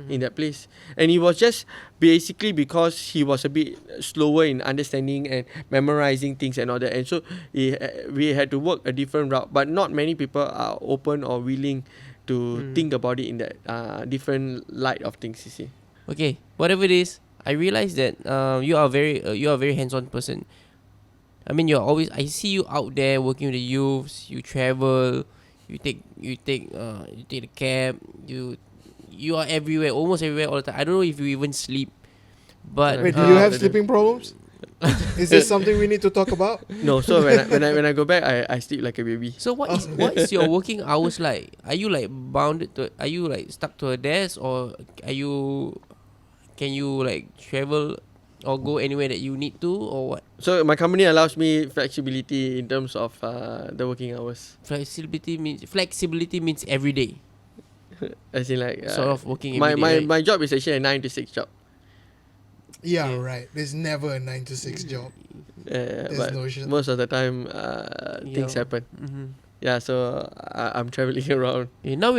in that place, and it was just basically because he was a bit slower in understanding and memorizing things and all that, and so we had to work a different route. But not many people are open or willing to think about it in that different light of things. You see. Okay, whatever it is, I realize that you are a very hands-on person. I mean, you're always. I see you out there working with the youths. You travel. You take the cab. You are everywhere, almost everywhere all the time. I don't know if you even sleep. But Wait, do you have sleeping problems? Is this something we need to talk about? No, so when I go back, I sleep like a baby. So what is your working hours like? Are you like bounded to? Are you like stuck to a desk, or can you like travel or go anywhere that you need to, or what? So my company allows me flexibility in terms of the working hours. Flexibility means every day, As in like sort of working my every day. Right? my job is actually a 9 to 6 job. Yeah, right. There's never a 9 to 6 job. But no shit. most of the time things Yeah. happen. Mm-hmm. Yeah, so I'm traveling around. Okay, now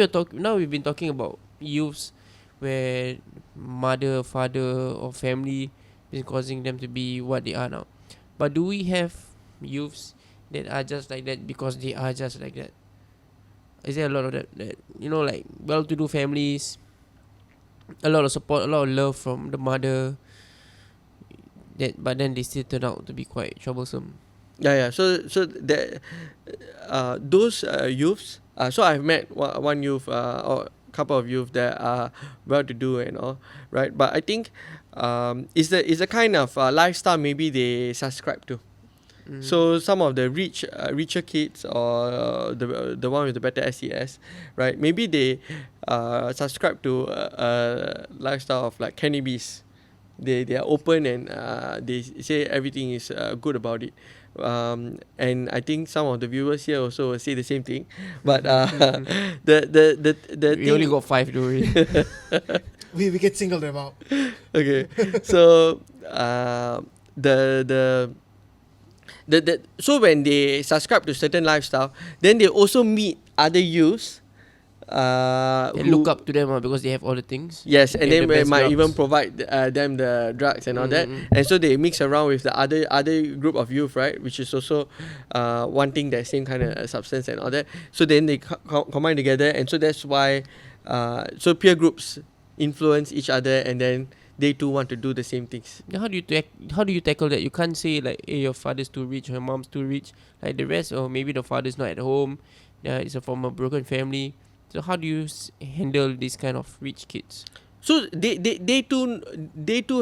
we've been talking about youths where mother, father, or family is causing them to be what they are now. But do we have youths that are just like that because they are just like that? Is there a lot of that like well-to-do families, a lot of support, a lot of love from the mother, but then they still turn out to be quite troublesome? Yeah. So that those youths. So I've met one youth or couple of youth that are well to do and all, right? But I think is the kind of lifestyle maybe they subscribe to. So some of the richer kids or the one with the better SES, right? Maybe they subscribe to a lifestyle of like cannabis, they are open, and they say everything is good about it. And I think some of the viewers here also will say the same thing. But the We only thing. got 5 though. We can single them out. Okay, so the the so when they subscribe to certain lifestyle, then they also meet other youths They who look up to them because they have all the things. yes, and They then have the they best might even drugs. provide them the drugs and all that, Mm. and so they mix around with the other group of youth, right, which is also wanting that same kind of substance and all that. So then they combine together, and so that's why so peer groups influence each other, and then they too want to do the same things. Then how do you tackle that? You can't say like, hey, your father's too rich, your mom's too rich, like the rest, or maybe the father's not at home. It's from a broken family. So how do you handle these kind of rich kids? So they too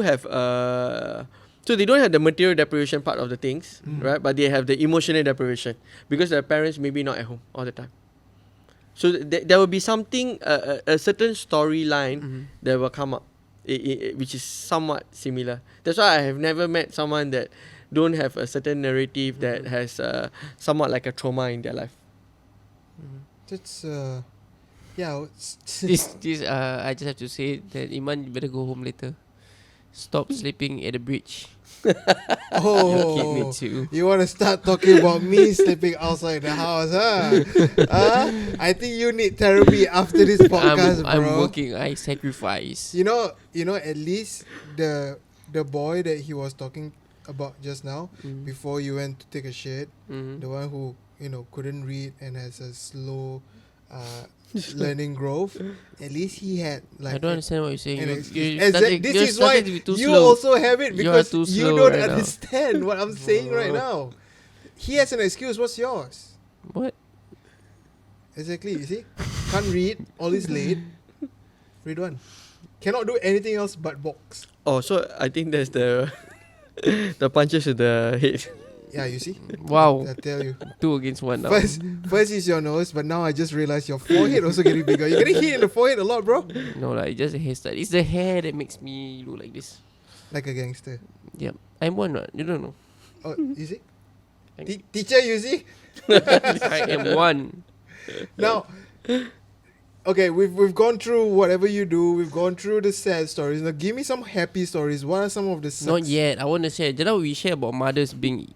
have so they don't have the material deprivation part of the things, right? But they have the emotional deprivation because their parents maybe not at home all the time. So there will be something a certain storyline that will come up, which is somewhat similar. That's why I have never met someone that don't have a certain narrative that has somewhat like a trauma in their life. That's yeah. This I just have to say that Iman, you better go home later. Stop sleeping at the bridge. Your kid Oh, needs you. you want to start talking about me sleeping outside the house, huh? I think you need therapy after this podcast, I'm bro. working. I sacrifice. You know. At least the boy that he was talking about just now, before you went to take a shit, the one who couldn't read and has a slow learning growth. At least he had like. I don't understand what you're saying. This is why you also have it, You are because too you slow don't right now. understand what I'm saying right now. He has an excuse. What's yours? What? Exactly. You see, can't read. Always late. Ridhwan cannot do anything else but box. Oh, so I think that's the the punches to the head. Yeah, you see. Wow. I tell you. 2 against 1 now. First is your nose, but now I just realized your forehead also getting bigger. You're getting hit in the forehead a lot, bro. No, like just a hairstyle. It's the hair that makes me look like this. Like a gangster. Yep. I'm one. You don't know. Oh, you see? Teacher, you see? I am one. Now, okay, we've gone through whatever you do. We've gone through the sad stories. Now, give me some happy stories. What are some of the Not yet. I want to share. Just now we share about mothers being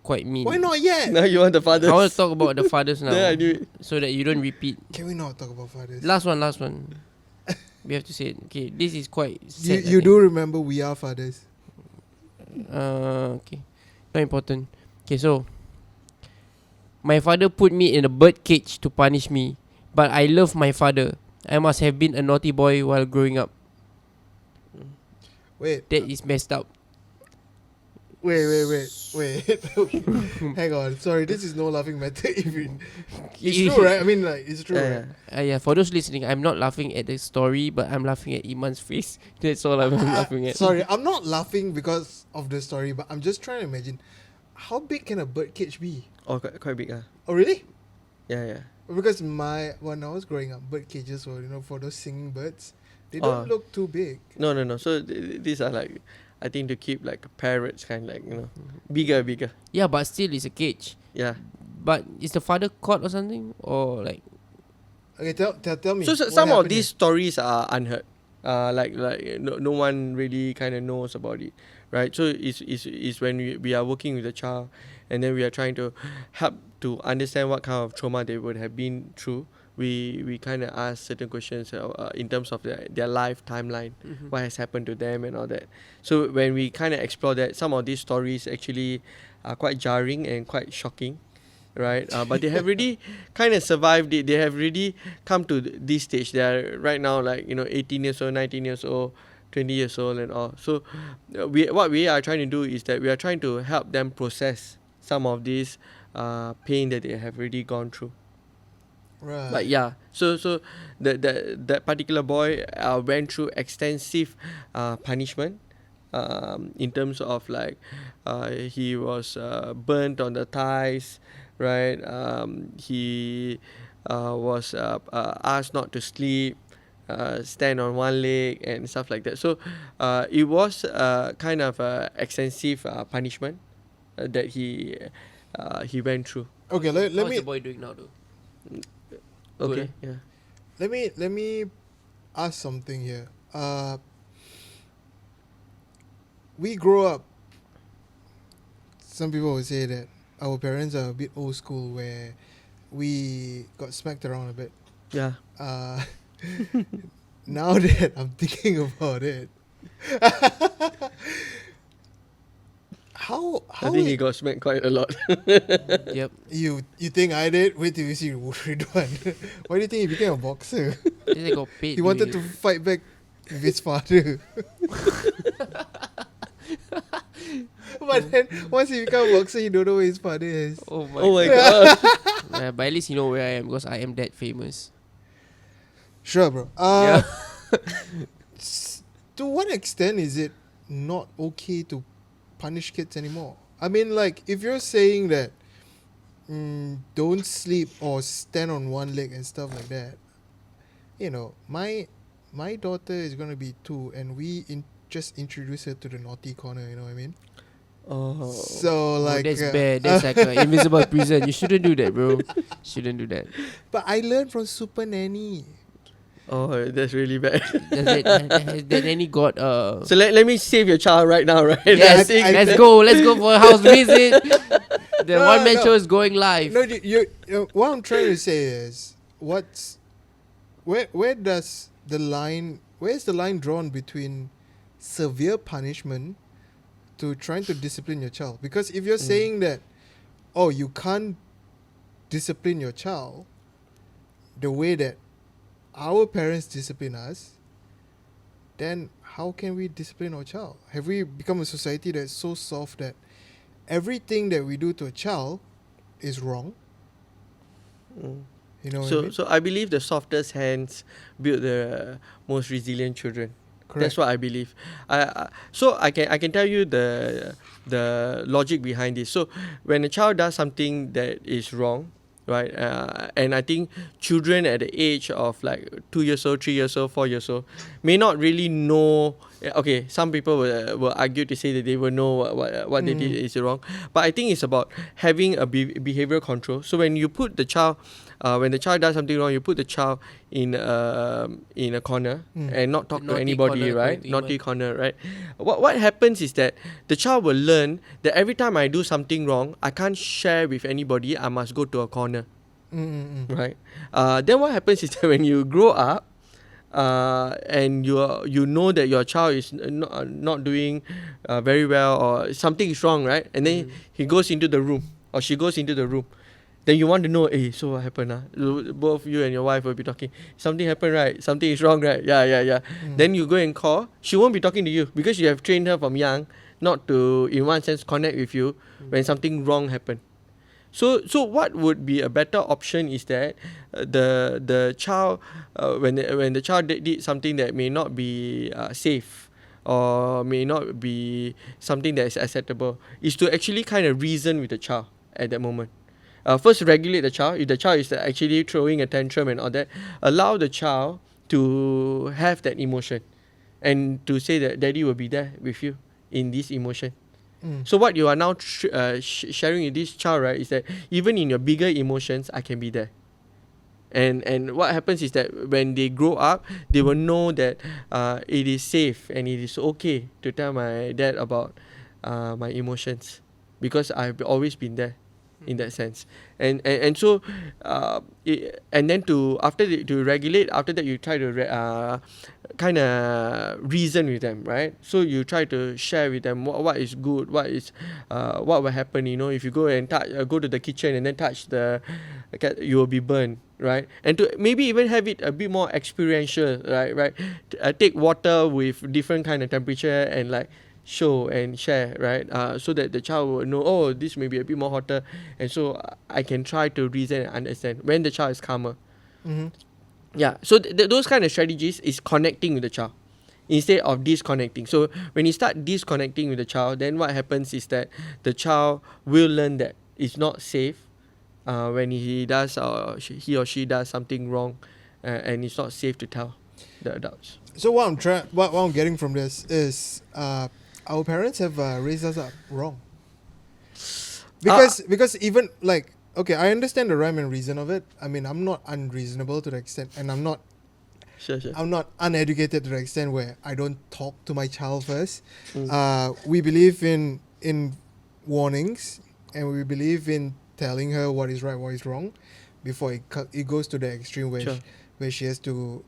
quite mean. Why not yet? Now you want the fathers. I want to talk about the fathers now. Yeah, I knew it. So that you don't repeat. Can we not talk about fathers? Last one. We have to say it. Okay, this is quite sad. You do remember we are fathers. Okay. Not important. Okay, so my father put me in a bird cage to punish me, but I love my father. I must have been a naughty boy while growing up. Wait. That is messed up. Wait. Hang on. Sorry, this is no laughing matter. It's true, right? I mean, like, it's true, right? Yeah, for those listening, I'm not laughing at the story, but I'm laughing at Iman's face. That's all I'm laughing at. Sorry, I'm not laughing because of the story, but I'm just trying to imagine how big can a bird cage be? Oh, quite big. Oh, really? Yeah. Because when I was growing up, bird cages were, for those singing birds, they don't look too big. No. So these are like, I think to keep like parrots, kind of like, bigger. Yeah, but still it's a cage. Yeah. But is the father caught or something? Or like... Okay, tell me. So what some of happened these stories are unheard. Like no one really kind of knows about it, right? So it's when we are working with a child, and then we are trying to help to understand what kind of trauma they would have been through. We kind of ask certain questions in terms of their life timeline, what has happened to them and all that. So when we kind of explore that, some of these stories actually are quite jarring and quite shocking, right? But they have really kind of survived it. They have really come to this stage. They are right now like 18 years old, 19 years old, 20 years old and all. So what we are trying to do is that we are trying to help them process some of this pain that they have really gone through. Right. But yeah, so that particular boy went through extensive punishment, in terms of like he was burnt on the thighs, right? He was asked not to sleep, stand on one leg and stuff like that. So it was kind of extensive punishment that he went through. Okay, let How's me the boy doing now, though? Okay, Good, yeah. let me ask something here. We grow up. Some people would say that our parents are a bit old school, where we got smacked around a bit. Yeah. Uh, now that I'm thinking about it, how I think he it- got smacked quite a lot. Yep. you think I did? Wait till you see Ridhwan. Why do you think he became a boxer? They got paid. He wanted to fight back with his father. But then once he become a boxer, he don't know where his father is. Oh my. Oh my god. But at least you know where I am because I am that famous. Sure, bro. Yeah. To what extent is it not okay to punish kids anymore? I mean, like, if you're saying that don't sleep or stand on one leg and stuff like that, you know, my daughter is gonna be 2, and we just introduce her to the naughty corner. You know what I mean? Oh. So like, that's bad. That's like an invisible prison. You shouldn't do that, bro. Shouldn't do that. but I learned from Super Nanny. Oh, that's really bad. That nanny got So let me save your child right now, right? Yes, I think let's that- go. Let's go for a house visit. The No, one man no. show is going live. No, what I'm trying to say is, where does the line? Where's the line drawn between severe punishment to trying to discipline your child? Because if you're saying that, oh, you can't discipline your child the way that our parents discipline us, then how can we discipline our child? Have we become a society that's so soft that everything that we do to a child is wrong? Mm. You know what I So mean? so I believe the softest hands build the most resilient children. That's what I believe. So I can tell you the logic behind this. So when a child does something that is wrong, right? And I think children at the age of like 2 years old, 3 years old, 4 years old may not really know. Okay, some people will argue to say that they will know what they did is wrong, but I think it's about having a behavioral control. So when you put the child, when the child does something wrong, you put the child in a corner and not talk The to naughty anybody, corner, right? according to Naughty Iman. corner, right? What happens is that the child will learn that every time I do something wrong, I can't share with anybody. I must go to a corner, right? Then what happens is that when you grow up, and you know that your child is not doing very well, or something is wrong, right? And then he goes into the room or she goes into the room. Then you want to know, hey, so what happened? Both you and your wife will be talking. Something happened, right? Something is wrong, right? Yeah. Then you go and call. She won't be talking to you because you have trained her from young not to, in one sense, connect with you when something wrong happened. So what would be a better option is that the child, when the child did something that may not be safe or may not be something that is acceptable, is to actually kind of reason with the child at that moment. First, regulate the child. If the child is actually throwing a tantrum and all that, allow the child to have that emotion and to say that daddy will be there with you in this emotion. So what you are now sharing with this child, right, is that even in your bigger emotions, I can be there. And what happens is that when they grow up, they will know that it is safe and it is okay to tell my dad about my emotions, because I've always been there in that sense. And so and then to regulate, after that you try to kind of reason with them, right? So you try to share with them what is good, what will happen, you know, if you go and go to the kitchen and then touch the cat, you will be burned, right? And to maybe even have it a bit more experiential, right? Take water with different kind of temperature and like show and share, right? So that the child will know, oh, this may be a bit more hotter, and so I can try to reason and understand when the child is calmer. Yeah, so those kind of strategies is connecting with the child instead of disconnecting. So when you start disconnecting with the child, then what happens is that the child will learn that it's not safe when he does or he or she does something wrong, and it's not safe to tell. the adults. So what I'm getting from this is our parents have raised us up wrong. Because even like, okay, I understand the rhyme and reason of it. I mean, I'm not unreasonable to the extent, and Sure. I'm not uneducated to the extent where I don't talk to my child first. Mm. We believe in warnings, and we believe in telling her what is right, what is wrong, before it goes to the extreme where Sure. where she has to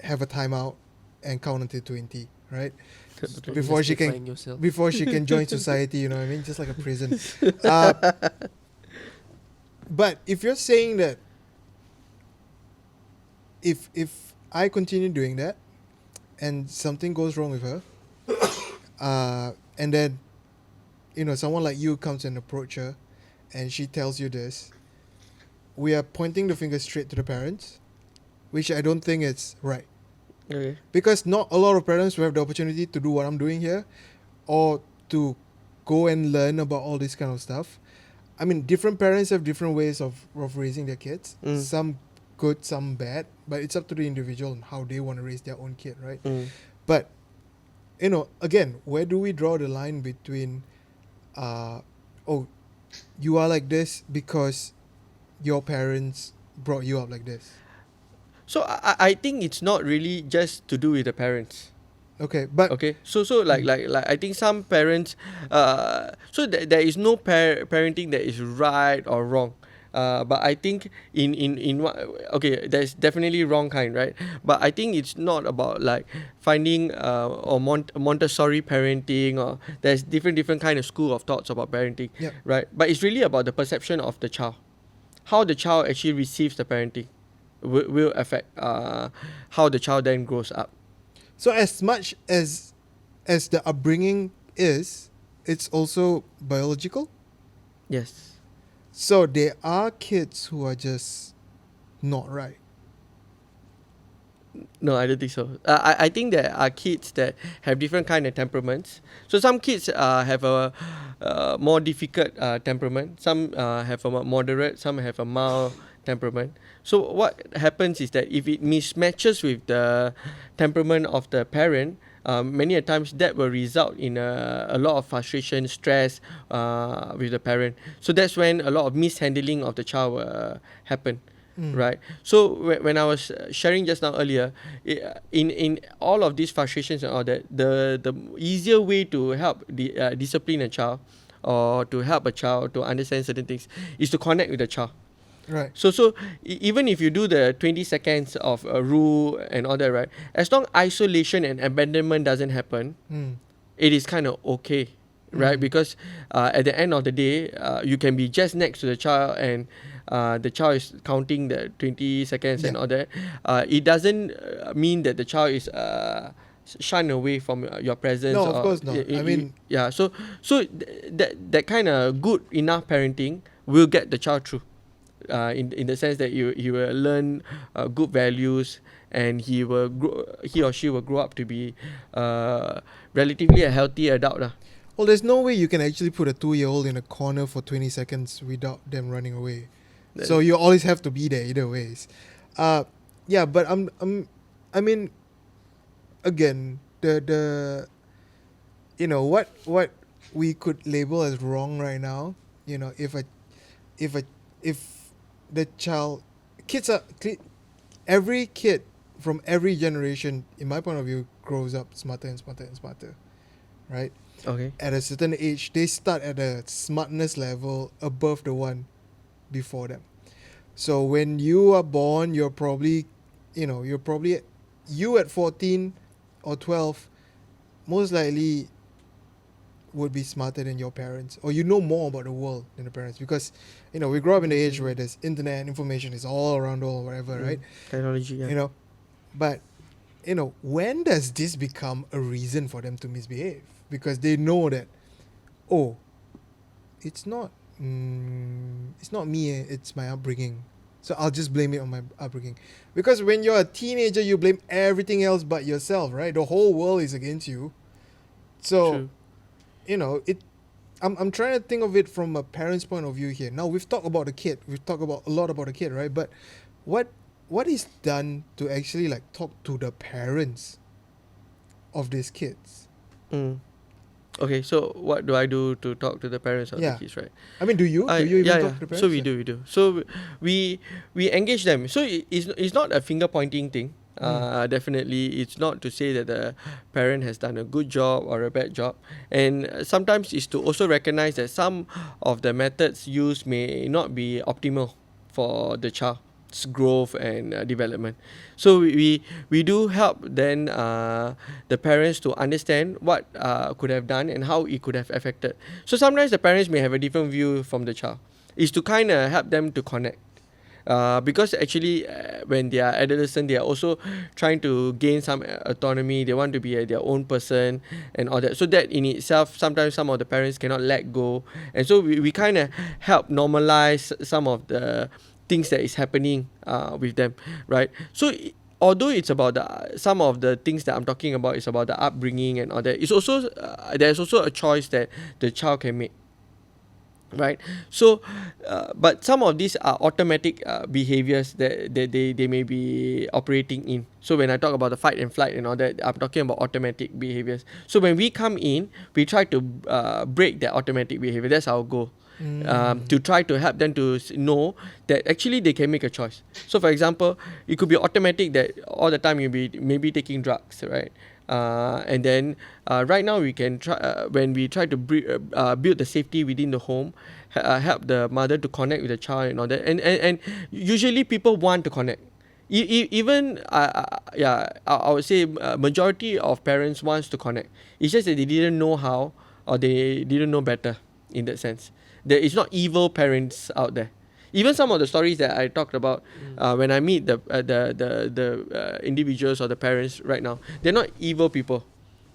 have a timeout and count until 20, right? So Before she can justifying yourself. before she can join society, you know what I mean? Just like a prison. Uh, but if you're saying that if I continue doing that and something goes wrong with her, and then someone like you comes and approach her, and she tells you this, we are pointing the finger straight to the parents, which I don't think it's right. Okay. Because not a lot of parents will have the opportunity to do what I'm doing here, or to go and learn about all this kind of stuff. I mean, different parents have different ways of raising their kids. Mm. Some good, some bad, but it's up to the individual and how they want to raise their own kid, right? Mm. But again, where do we draw the line between oh, you are like this because your parents brought you up like this? So I think it's not really just to do with the parents. Okay, but Okay, so like I think some parents, so there is no parenting that is right or wrong. But I think in what, okay, there's definitely wrong kind, right? But I think it's not about like finding or Montessori parenting, or there's different kind of school of thoughts about parenting, Yep. right? But it's really about the perception of the child, how the child actually receives the parenting, will affect how the child then grows up. so as much as the upbringing is, it's also biological. Yes. So there are kids who are just not right. No, I don't think so. I think there are kids that have different kind of temperaments. So some kids have a more difficult temperament. Some have a moderate. Some have a mild temperament. So what happens is that if it mismatches with the temperament of the parent, many a times that will result in a lot of frustration, stress with the parent. So that's when a lot of mishandling of the child will happen. Right. So when I was sharing just now earlier, in all of these frustrations and all that, the easier way to help discipline a child, or to help a child to understand certain things, is to connect with the child. Right. So even if you do the 20 seconds of a rule and all that, right, as long isolation and abandonment doesn't happen, it is kind of okay, right? Because at the end of the day, you can be just next to the child, and the child is counting the 20 seconds and Yeah. all that. It doesn't mean that the child is shunned away from your presence. No, of or course not. I mean, yeah. So that kind of good enough parenting will get the child through. In the sense that he will learn good values, and he or she will grow up to be relatively a healthy adult lah. well, there's no way you can actually put a 2-year-old in a corner for 20 seconds without them running away. So you always have to be there either ways. Yeah, but I mean, again, the what we could label as wrong right now, if the child, every kid from every generation, in my point of view, grows up smarter and smarter and smarter, right? Okay. At a certain age, they start at a smartness level above the one before them. So when you are born, you're probably you at 14 or 12 most likely would be smarter than your parents, or you know more about the world than the parents, because we grow up in the age where there's internet, information is all around, or whatever, right? Technology, yeah. But when does this become a reason for them to misbehave? Because they know that, oh, it's not me, it's my upbringing, so I'll just blame it on my upbringing. Because when you're a teenager, you blame everything else but yourself, right? The whole world is against you. So True. I'm trying to think of it from a parent's point of view here. Now we've talked about the kid, a lot about the kid, right? But what what is done to actually like talk to the parents of these kids? Mm. Okay, so what do I do to talk to the parents of Yeah. the kids, right? I mean, do you even Yeah, talk yeah. to the parents? So we do. So we engage them. So it's not a finger pointing thing. Definitely, it's not to say that the parent has done a good job or a bad job, and sometimes it's to also recognize that some of the methods used may not be optimal for the child's growth and development. So we do help then the parents to understand what could have done and how it could have affected. So sometimes the parents may have a different view from the child. Is to kind of help them to connect. Because actually, when they are adolescent, they are also trying to gain some autonomy. They want to be their own person and all that. So that in itself, sometimes some of the parents cannot let go, and so we kind of help normalize some of the things that is happening with them, right? So although it's about some of the things that I'm talking about is about the upbringing and all that, it's also there's also a choice that the child can make, right? So but some of these are automatic behaviors that they may be operating in. So when I talk about the fight and flight and all that, I'm talking about automatic behaviors. So when we come in, we try to break that automatic behavior. That's our goal. To try to help them to know that actually they can make a choice. So for example, it could be automatic that all the time you'll be maybe taking drugs, right? And then right now we can try when we try to build the safety within the home, help the mother to connect with the child and all that, and usually people want to connect. Even yeah, I would say majority of parents wants to connect. It's just that they didn't know how, or they didn't know better. In that sense, there is not evil parents out there. Even some of the stories that I talked about, when I meet the individuals or the parents right now, they're not evil people.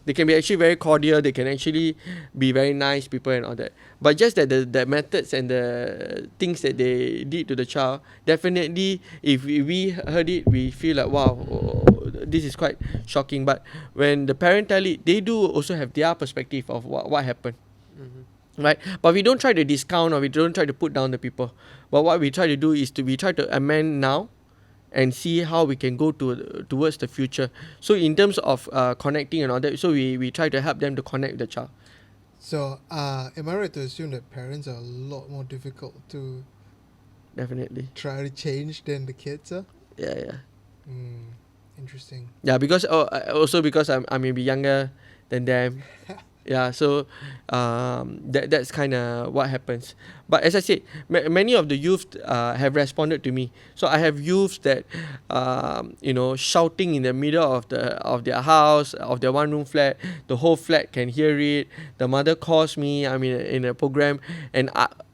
They can be actually very cordial. They can actually be very nice people and all that. But just that the methods and the things that they did to the child, definitely, if we heard it, we feel like, wow, this is quite shocking. But when the parent tell it, they do also have their perspective of what happened. Right, but we don't try to discount or we don't try to put down the people. But what we try to do is we try to amend now and see how we can go towards the future. So in terms of connecting and all that, so we try to help them to connect with the child. So, am I right to assume that parents are a lot more difficult to Definitely. try to change than the kids are? Yeah. Interesting. Yeah, because also because I may be younger than them. Yeah, so that's kind of what happens. But as I said, many of the youth have responded to me. So I have youths that shouting in the middle of their house, of their one room flat. The whole flat can hear it. The mother calls me, I'm in a program, and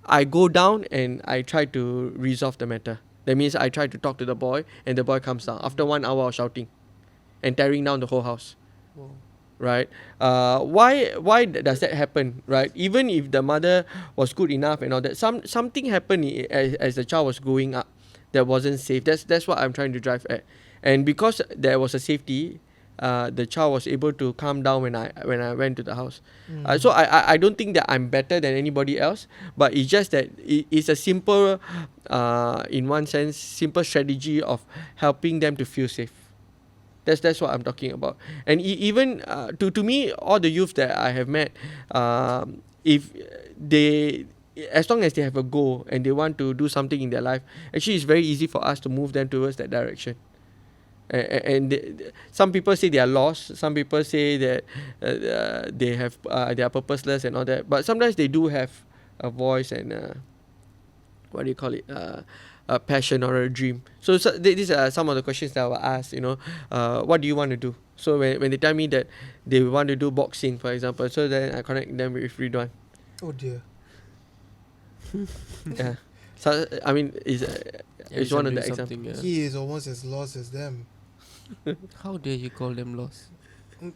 I go down and I try to resolve the matter. That means I try to talk to the boy, and the boy comes down after 1 hour of shouting and tearing down the whole house. Whoa. Right? Why does that happen? Right? Even if the mother was good enough and all that, something happened as the child was growing up that wasn't safe. That's what I'm trying to drive at. And because there was a safety, the child was able to calm down when I went to the house. So I don't think that I'm better than anybody else, but it's just that it's a simple, in one sense, simple strategy of helping them to feel safe. That's what I'm talking about. And even to me, all the youth that I have met, if they, as long as they have a goal and they want to do something in their life, actually it's very easy for us to move them towards that direction. And some people say they are lost. Some people say that they are purposeless and all that. But sometimes they do have a voice and what do you call it? A passion or a dream. So these are some of the questions that I will ask. What do you want to do? So when they tell me that they want to do boxing, for example, so then I connect them with Ridhwan. Oh dear. Yeah. So I mean, it's one of the examples. He is almost as lost as them. How dare you call them lost?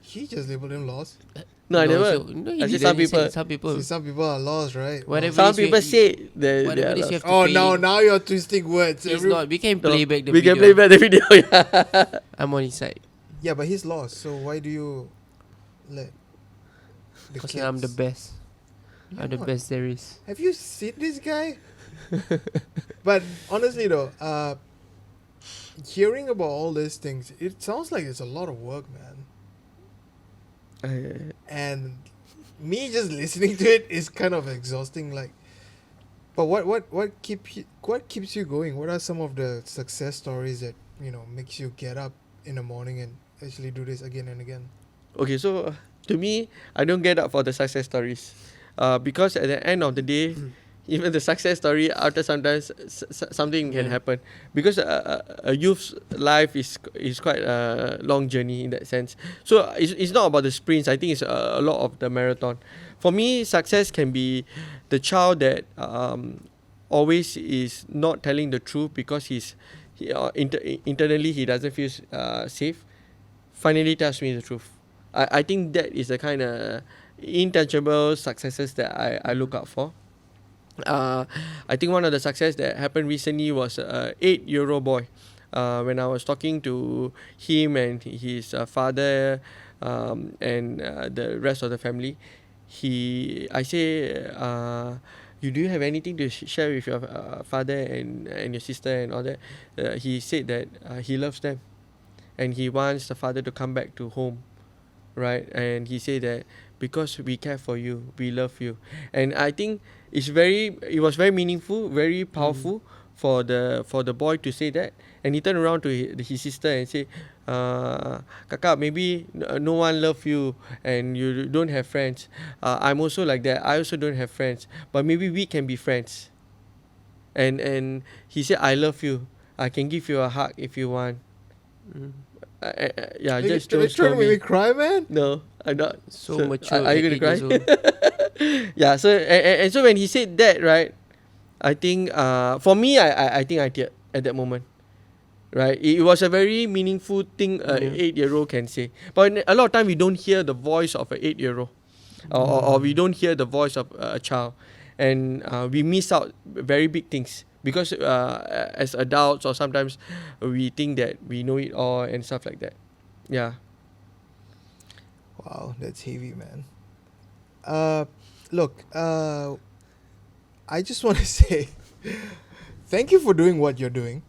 He just labeled them lost. No, I never. He I said didn't. some He said people. some people. See, some people are lost, right? Whatever Oh. Some people say they whatever are it is, you lost. have to Oh, pay. now you're twisting words. It's not. We can No, play back the we video. can play back the video. Yeah. I'm on his side. Yeah, but he's lost. So why do you let the Because kids? I'm the best. You're I'm the not. best there is. Have you seen this guy? But honestly though, hearing about all these things, it sounds like it's a lot of work, man. And me just listening to it is kind of exhausting. Like, but what keeps you going? What are some of the success stories that makes you get up in the morning and actually do this again and again? Okay, so to me, I don't get up for the success stories, because at the end of the day, even the success story, after sometimes something can Yeah. happen, because a youth's life is quite a long journey in that sense. So it's not about the sprints. I think it's a lot of the marathon. For me, success can be the child that always is not telling the truth because internally he doesn't feel safe. Finally tells me the truth. I think that is the kind of intangible successes that I look out for. I think one of the success that happened recently was a 8-year old boy. When I was talking to him and his father, and the rest of the family, I say, you do you have anything to share with your father and your sister and all that? He said that he loves them and he wants the father to come back to home, right? And he said that because we care for you, we love you. And I think it was very meaningful, very powerful for the boy to say that. And he turned around to his sister and say, kakak, maybe no one love you and you don't have friends. I'm also like that. I also don't have friends, but maybe we can be friends. And he said, I love you, I can give you a hug if you want. Mm. Yeah, Are you, just are you don't trying show to make me me. cry, man? No, I'm not. So mature Are at you gonna 8 years cry? old. Yeah. So and so when he said that, right, I think for me, I think I teared at that moment. Right, it was a very meaningful thing a Yeah. 8-year-old can say. But a lot of time we don't hear the voice of an 8-year-old, or we don't hear the voice of a child, and we miss out very big things because as adults or sometimes we think that we know it all and stuff like that. Yeah. Wow, that's heavy, man. Uh, Look, I just want to say thank you for doing what you're doing.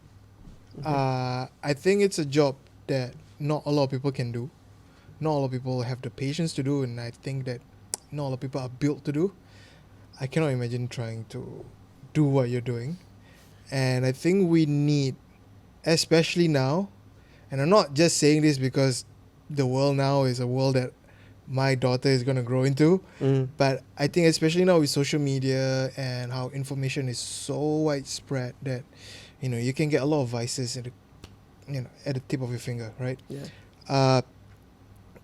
I think it's a job that not a lot of people can do. Not a lot of people have the patience to do, and I think that not a lot of people are built to do. I cannot imagine trying to do what you're doing. And I think we need, especially now, and I'm not just saying this because the world now is a world that my daughter is going to grow into, Mm. but I think especially now with social media and how information is so widespread that you can get a lot of vices at the tip of your finger, right? Yeah. Uh,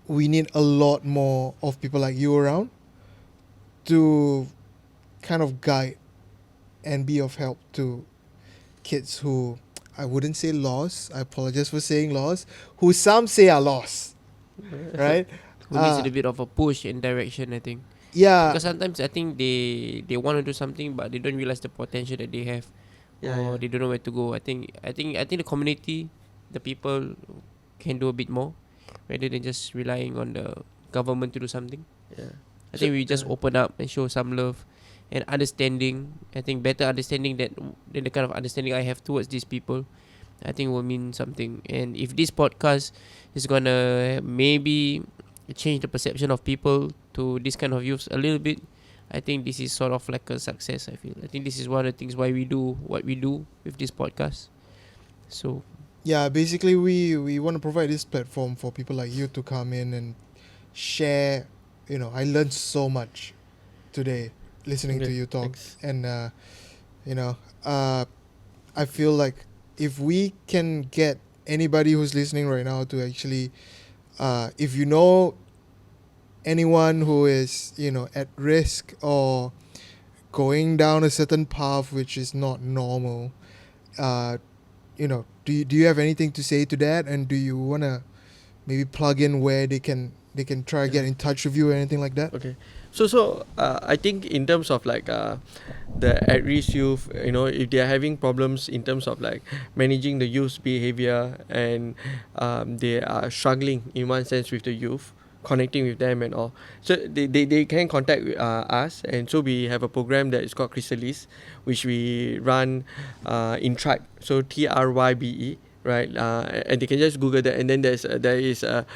we need a lot more of people like you around to kind of guide and be of help to kids who I wouldn't say lost. I apologize for saying lost. Who some say are lost, right? Who needs a bit of a push in direction, I think. Yeah, Because sometimes I think they want to do something but they don't realize the potential that they have, Yeah, or yeah. they don't know where to go. I think the community, the people can do a bit more rather than just relying on the government to do something. Yeah. I think we just uh, open up and show some love and understanding. I think better understanding than the kind of understanding I have towards these people, I think will mean something. And if this podcast is gonna maybe change the perception of people to this kind of youths a little bit, I think this is sort of like a success. I think this is one of the things why we do what we do with this podcast. So yeah. Basically, we want to provide this platform for people like you to come in and share. I learned so much today listening to okay, you talk, thanks. and you know, uh, I feel like if we can get anybody who's listening right now to actually, if you know anyone who is at risk or going down a certain path which is not normal, uh, do you have anything to say to that, and do you want to maybe plug in where they can try to get Yeah. in touch with you or anything like that? Okay. So I think in terms of like the at-risk youth, if they are having problems in terms of like managing the youth's behavior, and they are struggling in one sense with the youth, connecting with them and all, so they can contact us. And so we have a program that is called Chrysalis, which we run in Tribe, so Trybe, right? And they can just Google that, and then there is a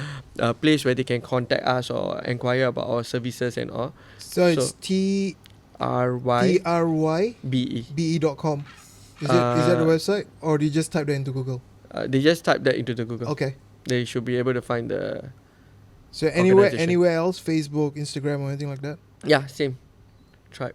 place where they can contact us or inquire about our services and all. So So it's T RYBE. R Y BE.com. Is that the website, or do you just type that into Google? They just type that into the Google. Okay. They should be able to find the. So Organization. anywhere else, Facebook, Instagram, or anything like that? Yeah, same. Tribe.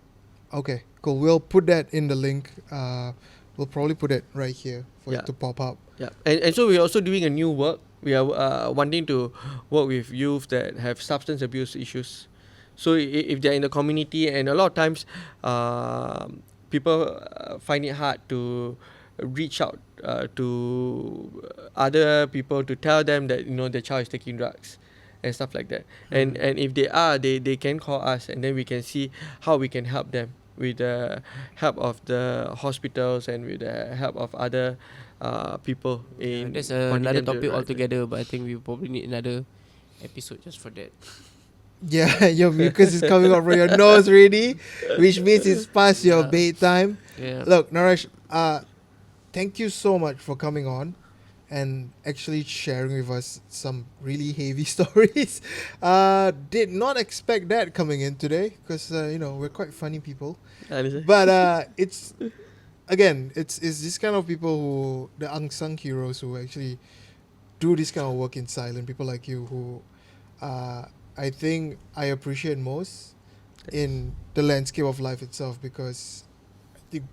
Okay, cool. We'll put that in the link. We'll probably put it right here for Yeah. it to pop up. Yeah, and so we're also doing a new work. We are wanting to work with youth that have substance abuse issues. So if they're in the community, and a lot of times, people find it hard to reach out to other people to tell them that their child is taking drugs and stuff like that. And if they are, they can call us, and then we can see how we can help them with the help of the hospitals and with the help of other people in That's pointing another them to the topic right way. altogether, but I think we probably need another episode just for that. Yeah, your mucus is coming out from your nose already, which means it's past your bedtime. Yeah. Look, Narash, thank you so much for coming on and actually sharing with us some really heavy stories. Did not expect that coming in today because we're quite funny people. But it's this kind of people who, the unsung heroes who actually do this kind of work in silence. People like you who I think I appreciate most in the landscape of life itself, because I think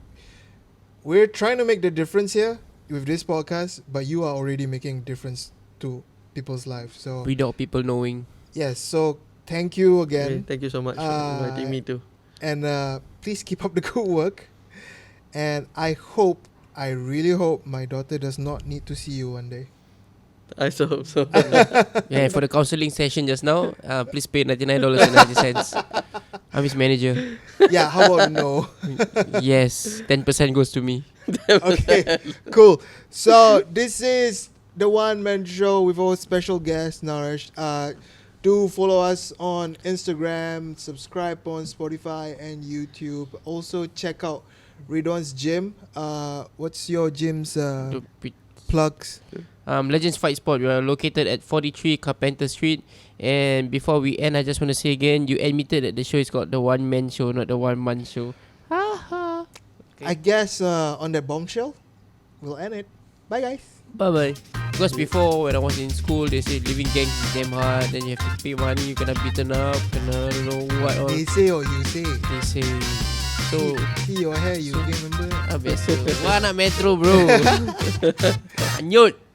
we're trying to make the difference here with this podcast, but you are already making difference to people's lives. So Without people knowing. yes, so thank you again. Okay, thank you so much for inviting me too. And please keep up the good work. And I really hope my daughter does not need to see you one day. I so hope so. Yeah, for the counselling session just now, please pay $99.90. I'm his manager. Yeah, how about no? Yes, 10% goes to me. Okay, cool. So this is the One Man Show with our special guest Narash. Do follow us on Instagram, subscribe on Spotify and YouTube. Also check out Ridhwan's gym. What's your gym's plugs? Legends Fight Sport. We are located at 43 Carpenter Street. And before we end, I just want to say again, you admitted that the show is called The One Man Show, not The One Man Show. Okay. I guess on that bombshell, we'll end it. Bye guys. Bye-bye. Because before, when I was in school, they say living gangs is damn hard. Then you have to pay money, you kena beaten up, kena don't know what all. They say or you say. They say. So, See your hair, you remember? biasa. Wah nak metro bro. Anyut.